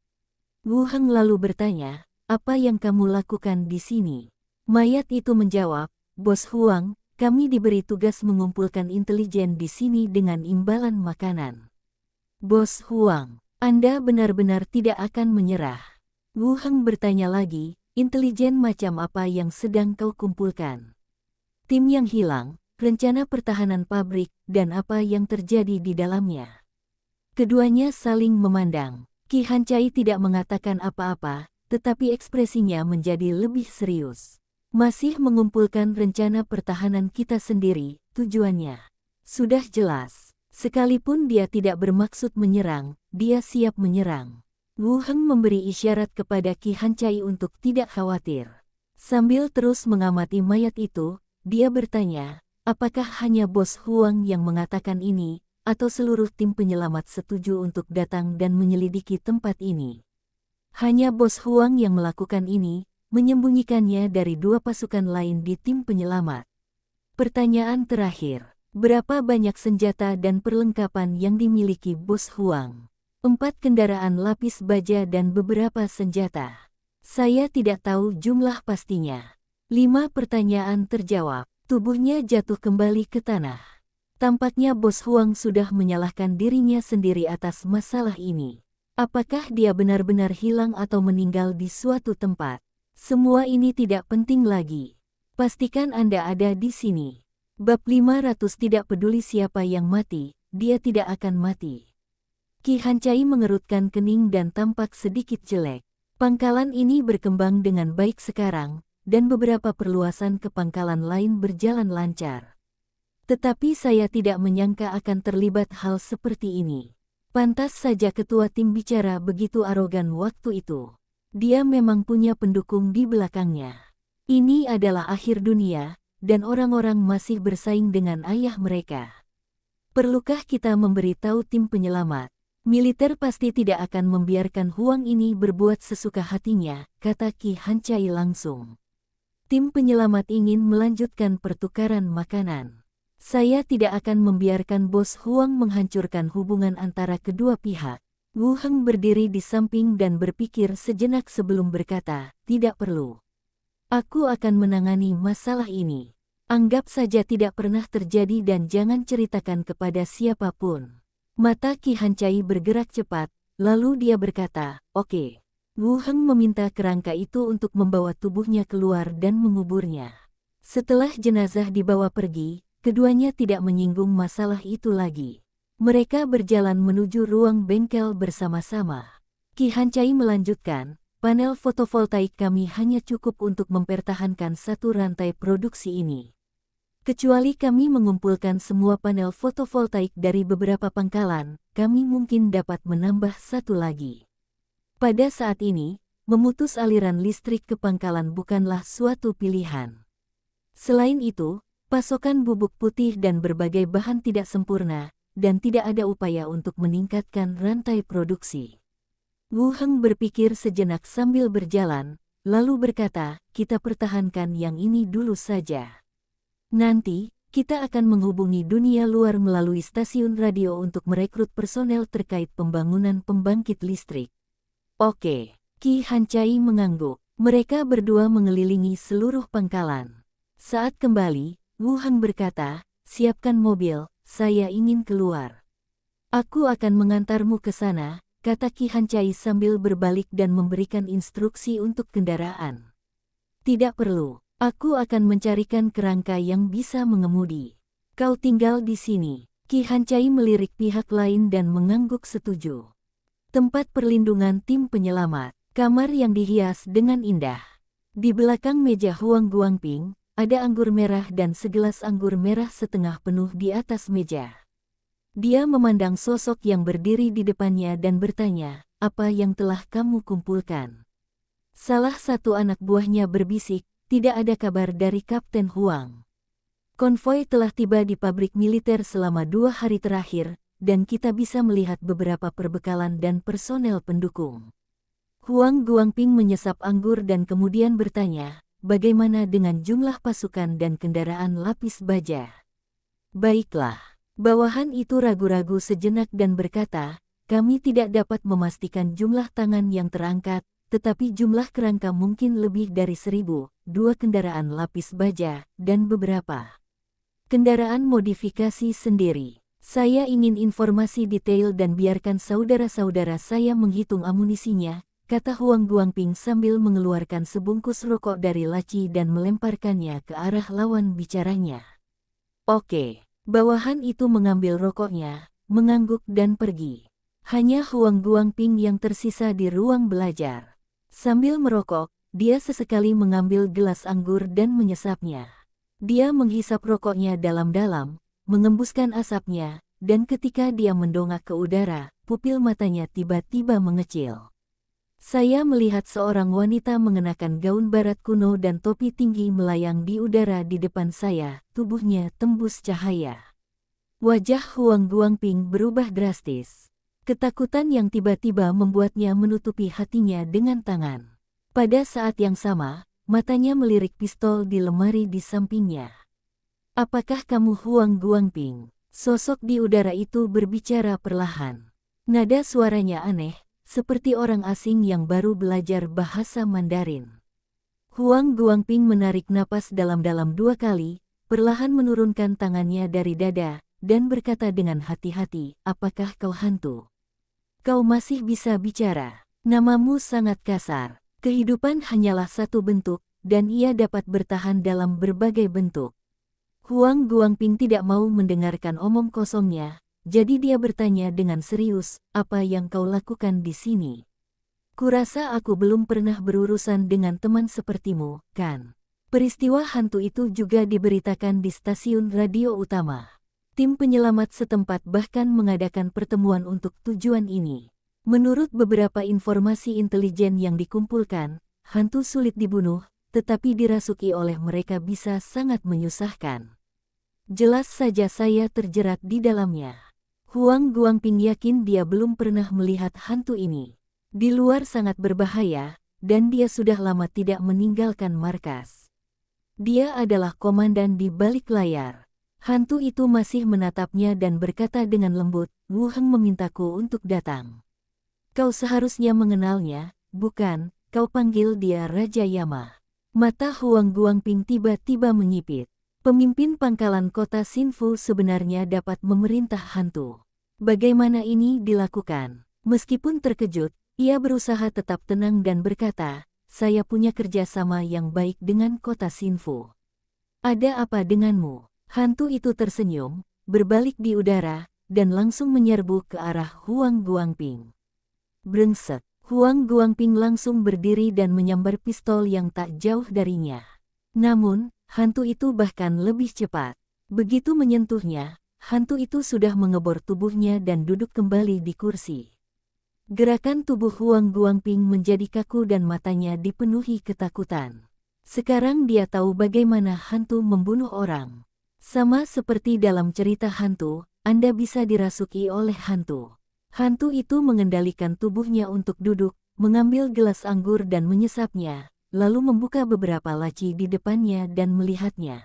Wu Heng lalu bertanya, apa yang kamu lakukan di sini? Mayat itu menjawab, Bos Huang, kami diberi tugas mengumpulkan intelijen di sini dengan imbalan makanan. Bos Huang, Anda benar-benar tidak akan menyerah. Wu Heng bertanya lagi, intelijen macam apa yang sedang kau kumpulkan? Tim yang hilang, rencana pertahanan pabrik, dan apa yang terjadi di dalamnya. Keduanya saling memandang. Qi Hancai tidak mengatakan apa-apa, tetapi ekspresinya menjadi lebih serius. Masih mengumpulkan rencana pertahanan kita sendiri, tujuannya sudah jelas. Sekalipun dia tidak bermaksud menyerang, dia siap menyerang. Wu Heng memberi isyarat kepada Qi Hancai untuk tidak khawatir. Sambil terus mengamati mayat itu, dia bertanya, apakah hanya Bos Huang yang mengatakan ini, atau seluruh tim penyelamat setuju untuk datang dan menyelidiki tempat ini? Hanya Bos Huang yang melakukan ini, menyembunyikannya dari dua pasukan lain di tim penyelamat. Pertanyaan terakhir, berapa banyak senjata dan perlengkapan yang dimiliki Bos Huang? 4 kendaraan lapis baja dan beberapa senjata. Saya tidak tahu jumlah pastinya. 5 pertanyaan terjawab. Tubuhnya jatuh kembali ke tanah. Tampaknya Bos Huang sudah menyalahkan dirinya sendiri atas masalah ini. Apakah dia benar-benar hilang atau meninggal di suatu tempat? Semua ini tidak penting lagi. Pastikan Anda ada di sini. Bab 500 tidak peduli siapa yang mati, dia tidak akan mati. Ki Hancai mengerutkan kening dan tampak sedikit jelek. Pangkalan ini berkembang dengan baik sekarang, dan beberapa perluasan ke pangkalan lain berjalan lancar. Tetapi saya tidak menyangka akan terlibat hal seperti ini. Pantas saja ketua tim bicara begitu arogan waktu itu. Dia memang punya pendukung di belakangnya. Ini adalah akhir dunia, dan orang-orang masih bersaing dengan ayah mereka. Perlukah kita memberitahu tim penyelamat? Militer pasti tidak akan membiarkan Huang ini berbuat sesuka hatinya, kata Ki Hancai langsung. Tim penyelamat ingin melanjutkan pertukaran makanan. Saya tidak akan membiarkan Bos Huang menghancurkan hubungan antara kedua pihak. Wu Heng berdiri di samping dan berpikir sejenak sebelum berkata, tidak perlu. Aku akan menangani masalah ini. Anggap saja tidak pernah terjadi dan jangan ceritakan kepada siapapun. Mata Ki Hancai bergerak cepat, lalu dia berkata, oke. Wu Heng meminta kerangka itu untuk membawa tubuhnya keluar dan menguburnya. Setelah jenazah dibawa pergi, keduanya tidak menyinggung masalah itu lagi. Mereka berjalan menuju ruang bengkel bersama-sama. Ki Hancai melanjutkan, panel fotovoltaik kami hanya cukup untuk mempertahankan satu rantai produksi ini. Kecuali kami mengumpulkan semua panel fotovoltaik dari beberapa pangkalan, kami mungkin dapat menambah satu lagi. Pada saat ini, memutus aliran listrik ke pangkalan bukanlah suatu pilihan. Selain itu, pasokan bubuk putih dan berbagai bahan tidak sempurna, dan tidak ada upaya untuk meningkatkan rantai produksi. Wu Heng berpikir sejenak sambil berjalan, lalu berkata, kita pertahankan yang ini dulu saja. Nanti, kita akan menghubungi dunia luar melalui stasiun radio untuk merekrut personel terkait pembangunan pembangkit listrik. Oke, Ki Hancai mengangguk. Mereka berdua mengelilingi seluruh pangkalan. Saat kembali, Wu Heng berkata, siapkan mobil, saya ingin keluar. Aku akan mengantarmu ke sana, kata Ki Hancai sambil berbalik dan memberikan instruksi untuk kendaraan. Tidak perlu, aku akan mencarikan kerangka yang bisa mengemudi. Kau tinggal di sini. Ki Hancai melirik pihak lain dan mengangguk setuju. Tempat perlindungan tim penyelamat, kamar yang dihias dengan indah. Di belakang meja Huang Guangping, ada anggur merah dan segelas anggur merah setengah penuh di atas meja. Dia memandang sosok yang berdiri di depannya dan bertanya, apa yang telah kamu kumpulkan? Salah satu anak buahnya berbisik, tidak ada kabar dari Kapten Huang. Konvoi telah tiba di pabrik militer selama 2 hari terakhir, dan kita bisa melihat beberapa perbekalan dan personel pendukung. Huang Guangping menyesap anggur dan kemudian bertanya, bagaimana dengan jumlah pasukan dan kendaraan lapis baja? Baiklah, bawahan itu ragu-ragu sejenak dan berkata, kami tidak dapat memastikan jumlah tangan yang terangkat, tetapi jumlah kerangka mungkin lebih dari 1.000, 2 kendaraan lapis baja, dan beberapa kendaraan modifikasi sendiri. Saya ingin informasi detail dan biarkan saudara-saudara saya menghitung amunisinya, kata Huang Guangping sambil mengeluarkan sebungkus rokok dari laci dan melemparkannya ke arah lawan bicaranya. Oke, bawahan itu mengambil rokoknya, mengangguk dan pergi. Hanya Huang Guangping yang tersisa di ruang belajar. Sambil merokok, dia sesekali mengambil gelas anggur dan menyesapnya. Dia menghisap rokoknya dalam-dalam, mengembuskan asapnya, dan ketika dia mendongak ke udara, pupil matanya tiba-tiba mengecil. Saya melihat seorang wanita mengenakan gaun barat kuno dan topi tinggi melayang di udara di depan saya, tubuhnya tembus cahaya. Wajah Huang Guangping berubah drastis. Ketakutan yang tiba-tiba membuatnya menutupi hatinya dengan tangan. Pada saat yang sama, matanya melirik pistol di lemari di sampingnya. "Apakah kamu Huang Guangping?" Sosok di udara itu berbicara perlahan. Nada suaranya aneh, seperti orang asing yang baru belajar bahasa Mandarin. Huang Guangping menarik napas dalam-dalam 2 kali, perlahan menurunkan tangannya dari dada, dan berkata dengan hati-hati, "Apakah kau hantu? Kau masih bisa bicara. Namamu sangat kasar. Kehidupan hanyalah satu bentuk, dan ia dapat bertahan dalam berbagai bentuk." Huang Guangping tidak mau mendengarkan omong kosongnya, jadi dia bertanya dengan serius, "Apa yang kau lakukan di sini? Kurasa aku belum pernah berurusan dengan teman sepertimu, kan?" Peristiwa hantu itu juga diberitakan di stasiun radio utama. Tim penyelamat setempat bahkan mengadakan pertemuan untuk tujuan ini. Menurut beberapa informasi intelijen yang dikumpulkan, hantu sulit dibunuh, tetapi dirasuki oleh mereka bisa sangat menyusahkan. Jelas saja saya terjerat di dalamnya. Huang Guangping yakin dia belum pernah melihat hantu ini. Di luar sangat berbahaya, dan dia sudah lama tidak meninggalkan markas. Dia adalah komandan di balik layar. Hantu itu masih menatapnya dan berkata dengan lembut, "Wu Heng memintaku untuk datang. Kau seharusnya mengenalnya, bukan? Kau panggil dia Raja Yama." Mata Huang Guangping tiba-tiba menyipit. Pemimpin pangkalan kota Xinfu sebenarnya dapat memerintah hantu. Bagaimana ini dilakukan? Meskipun terkejut, ia berusaha tetap tenang dan berkata, "Saya punya kerjasama yang baik dengan kota Xinfu." "Ada apa denganmu?" Hantu itu tersenyum, berbalik di udara, dan langsung menyerbu ke arah Huang Guangping. Brengsek! Huang Guangping langsung berdiri dan menyambar pistol yang tak jauh darinya. Namun, hantu itu bahkan lebih cepat. Begitu menyentuhnya, hantu itu sudah mengebor tubuhnya dan duduk kembali di kursi. Gerakan tubuh Huang Guangping menjadi kaku dan matanya dipenuhi ketakutan. Sekarang dia tahu bagaimana hantu membunuh orang. Sama seperti dalam cerita hantu, Anda bisa dirasuki oleh hantu. Hantu itu mengendalikan tubuhnya untuk duduk, mengambil gelas anggur dan menyesapnya, lalu membuka beberapa laci di depannya dan melihatnya.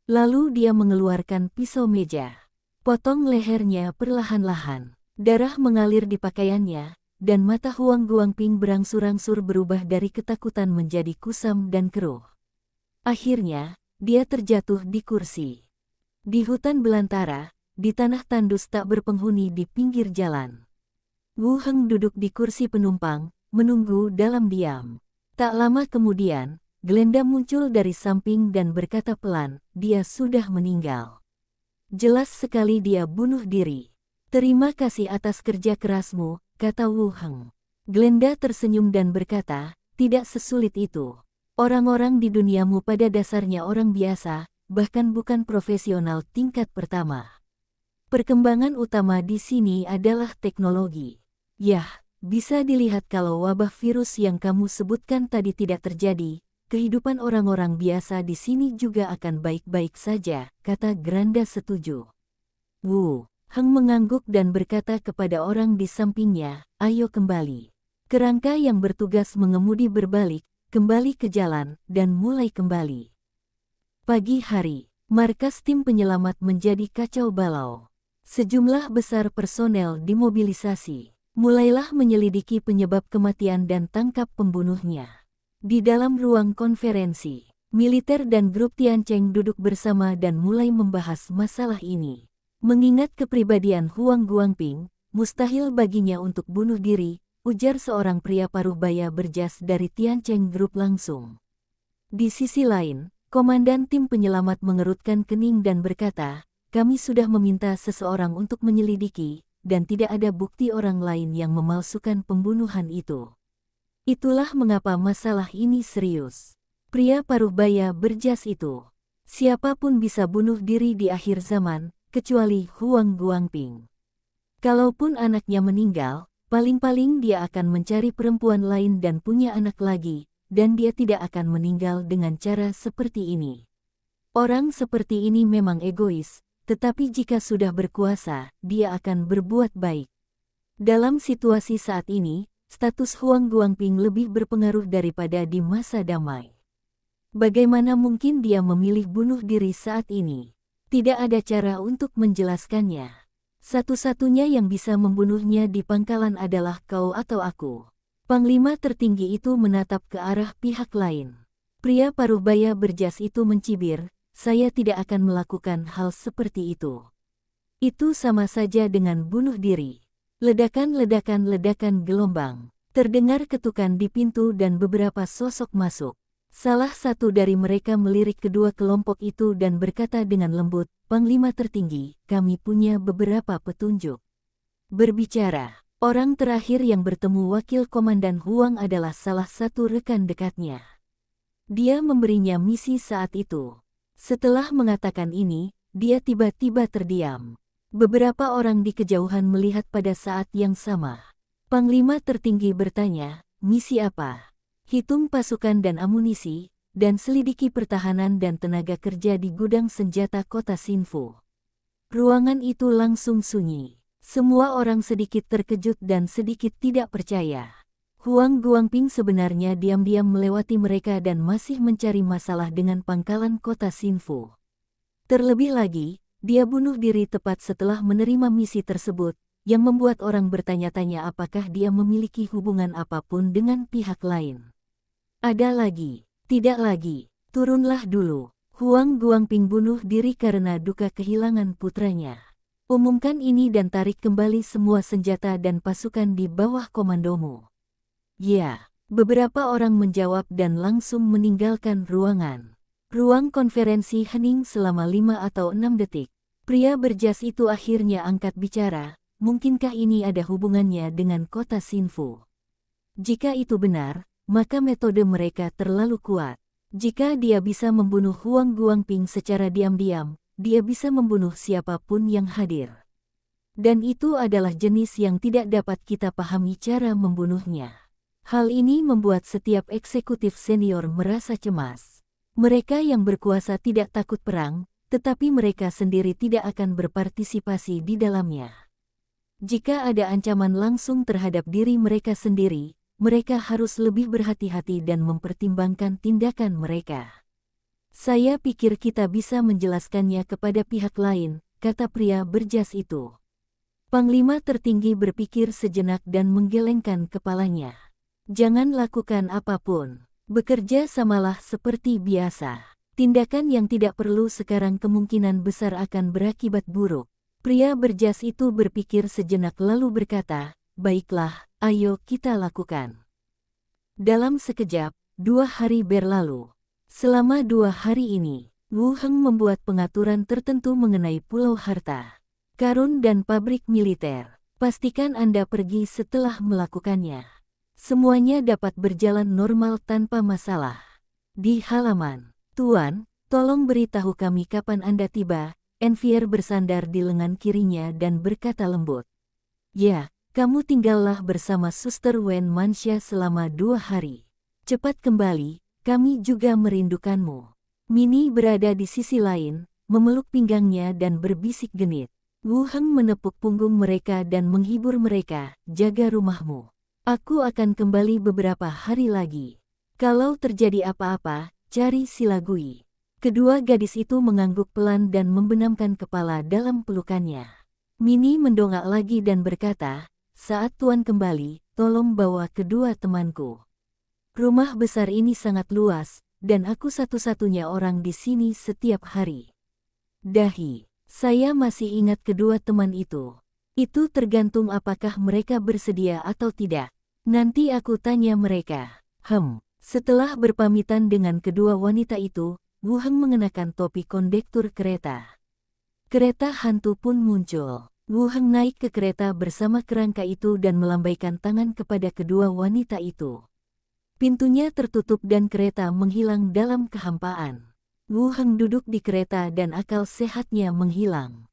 Lalu dia mengeluarkan pisau meja. Potong lehernya perlahan-lahan. Darah mengalir di pakaiannya, dan mata Huang Guangping berangsur-angsur berubah dari ketakutan menjadi kusam dan keruh. Akhirnya, dia terjatuh di kursi. Di hutan belantara, di tanah tandus tak berpenghuni di pinggir jalan. Wu Heng duduk di kursi penumpang, menunggu dalam diam. Tak lama kemudian, Glenda muncul dari samping dan berkata pelan, "Dia sudah meninggal. Jelas sekali dia bunuh diri." "Terima kasih atas kerja kerasmu," kata Wu Heng. Glenda tersenyum dan berkata, "Tidak sesulit itu. Orang-orang di duniamu pada dasarnya orang biasa, bahkan bukan profesional tingkat pertama. Perkembangan utama di sini adalah teknologi. Yah, bisa dilihat kalau wabah virus yang kamu sebutkan tadi tidak terjadi, kehidupan orang-orang biasa di sini juga akan baik-baik saja," kata Granda setuju. Wu Heng mengangguk dan berkata kepada orang di sampingnya, "Ayo kembali." Kerangka yang bertugas mengemudi berbalik, kembali ke jalan, dan mulai kembali. Pagi hari, markas tim penyelamat menjadi kacau balau. Sejumlah besar personel dimobilisasi. Mulailah menyelidiki penyebab kematian dan tangkap pembunuhnya. Di dalam ruang konferensi, militer dan grup Tiancheng duduk bersama dan mulai membahas masalah ini. Mengingat kepribadian Huang Guangping, mustahil baginya untuk bunuh diri, ujar seorang pria paruh baya berjas dari Tiancheng Group langsung. Di sisi lain, komandan tim penyelamat mengerutkan kening dan berkata, "Kami sudah meminta seseorang untuk menyelidiki, dan tidak ada bukti orang lain yang memalsukan pembunuhan itu. Itulah mengapa masalah ini serius." Pria paruh baya berjas itu, "Siapapun bisa bunuh diri di akhir zaman, kecuali Huang Guangping. Kalaupun anaknya meninggal, paling-paling dia akan mencari perempuan lain dan punya anak lagi, dan dia tidak akan meninggal dengan cara seperti ini. Orang seperti ini memang egois, tetapi jika sudah berkuasa, dia akan berbuat baik." Dalam situasi saat ini, status Huang Guangping lebih berpengaruh daripada di masa damai. Bagaimana mungkin dia memilih bunuh diri saat ini? Tidak ada cara untuk menjelaskannya. Satu-satunya yang bisa membunuhnya di pangkalan adalah kau atau aku. Panglima tertinggi itu menatap ke arah pihak lain. Pria paruh baya berjas itu mencibir, saya tidak akan melakukan hal seperti itu. Itu sama saja dengan bunuh diri. Ledakan gelombang. Terdengar ketukan di pintu dan beberapa sosok masuk. Salah satu dari mereka melirik kedua kelompok itu dan berkata dengan lembut, Panglima tertinggi, kami punya beberapa petunjuk. Berbicara, orang terakhir yang bertemu Wakil Komandan Huang adalah salah satu rekan dekatnya. Dia memberinya misi saat itu. Setelah mengatakan ini, dia tiba-tiba terdiam. Beberapa orang di kejauhan melihat pada saat yang sama. Panglima tertinggi bertanya, misi apa? Hitung pasukan dan amunisi, dan selidiki pertahanan dan tenaga kerja di gudang senjata kota Xinfu. Ruangan itu langsung sunyi. Semua orang sedikit terkejut dan sedikit tidak percaya. Huang Guangping sebenarnya diam-diam melewati mereka dan masih mencari masalah dengan pangkalan kota Xinfu. Terlebih lagi, dia bunuh diri tepat setelah menerima misi tersebut, yang membuat orang bertanya-tanya apakah dia memiliki hubungan apapun dengan pihak lain. Ada lagi, tidak lagi, turunlah dulu. Huang Guangping bunuh diri karena duka kehilangan putranya. Umumkan ini dan tarik kembali semua senjata dan pasukan di bawah komandomu. Ya, beberapa orang menjawab dan langsung meninggalkan ruangan. Ruang konferensi hening selama 5 atau 6 detik. Pria berjas itu akhirnya angkat bicara, mungkinkah ini ada hubungannya dengan kota Xinfu? Jika itu benar, maka metode mereka terlalu kuat. Jika dia bisa membunuh Huang Guangping secara diam-diam, dia bisa membunuh siapapun yang hadir. Dan itu adalah jenis yang tidak dapat kita pahami cara membunuhnya. Hal ini membuat setiap eksekutif senior merasa cemas. Mereka yang berkuasa tidak takut perang, tetapi mereka sendiri tidak akan berpartisipasi di dalamnya. Jika ada ancaman langsung terhadap diri mereka sendiri, mereka harus lebih berhati-hati dan mempertimbangkan tindakan mereka. Saya pikir kita bisa menjelaskannya kepada pihak lain, kata pria berjas itu. Panglima tertinggi berpikir sejenak dan menggelengkan kepalanya. Jangan lakukan apapun. Bekerja samalah seperti biasa. Tindakan yang tidak perlu sekarang kemungkinan besar akan berakibat buruk. Pria berjas itu berpikir sejenak lalu berkata, baiklah, ayo kita lakukan. Dalam sekejap, 2 hari berlalu. Selama 2 hari ini, Wu Heng membuat pengaturan tertentu mengenai Pulau Harta Karun dan pabrik militer. Pastikan Anda pergi setelah melakukannya. Semuanya dapat berjalan normal tanpa masalah. Di halaman. Tuan, tolong beritahu kami kapan Anda tiba. Envier bersandar di lengan kirinya dan berkata lembut. Ya, kamu tinggallah bersama Suster Wen Manxia selama 2 hari. Cepat kembali, kami juga merindukanmu. Minnie berada di sisi lain, memeluk pinggangnya dan berbisik genit. Wu Heng menepuk punggung mereka dan menghibur mereka, jaga rumahmu. Aku akan kembali beberapa hari lagi. Kalau terjadi apa-apa, cari Silagui. Kedua gadis itu mengangguk pelan dan membenamkan kepala dalam pelukannya. Minnie mendongak lagi dan berkata, saat Tuan kembali, tolong bawa kedua temanku. Rumah besar ini sangat luas, dan aku satu-satunya orang di sini setiap hari. Dahi, saya masih ingat kedua teman itu. Itu tergantung apakah mereka bersedia atau tidak. Nanti aku tanya mereka. Setelah berpamitan dengan kedua wanita itu, Wu Heng mengenakan topi kondektur kereta. Kereta hantu pun muncul. Wu Heng naik ke kereta bersama kerangka itu dan melambaikan tangan kepada kedua wanita itu. Pintunya tertutup dan kereta menghilang dalam kehampaan. Wu Heng duduk di kereta dan akal sehatnya menghilang.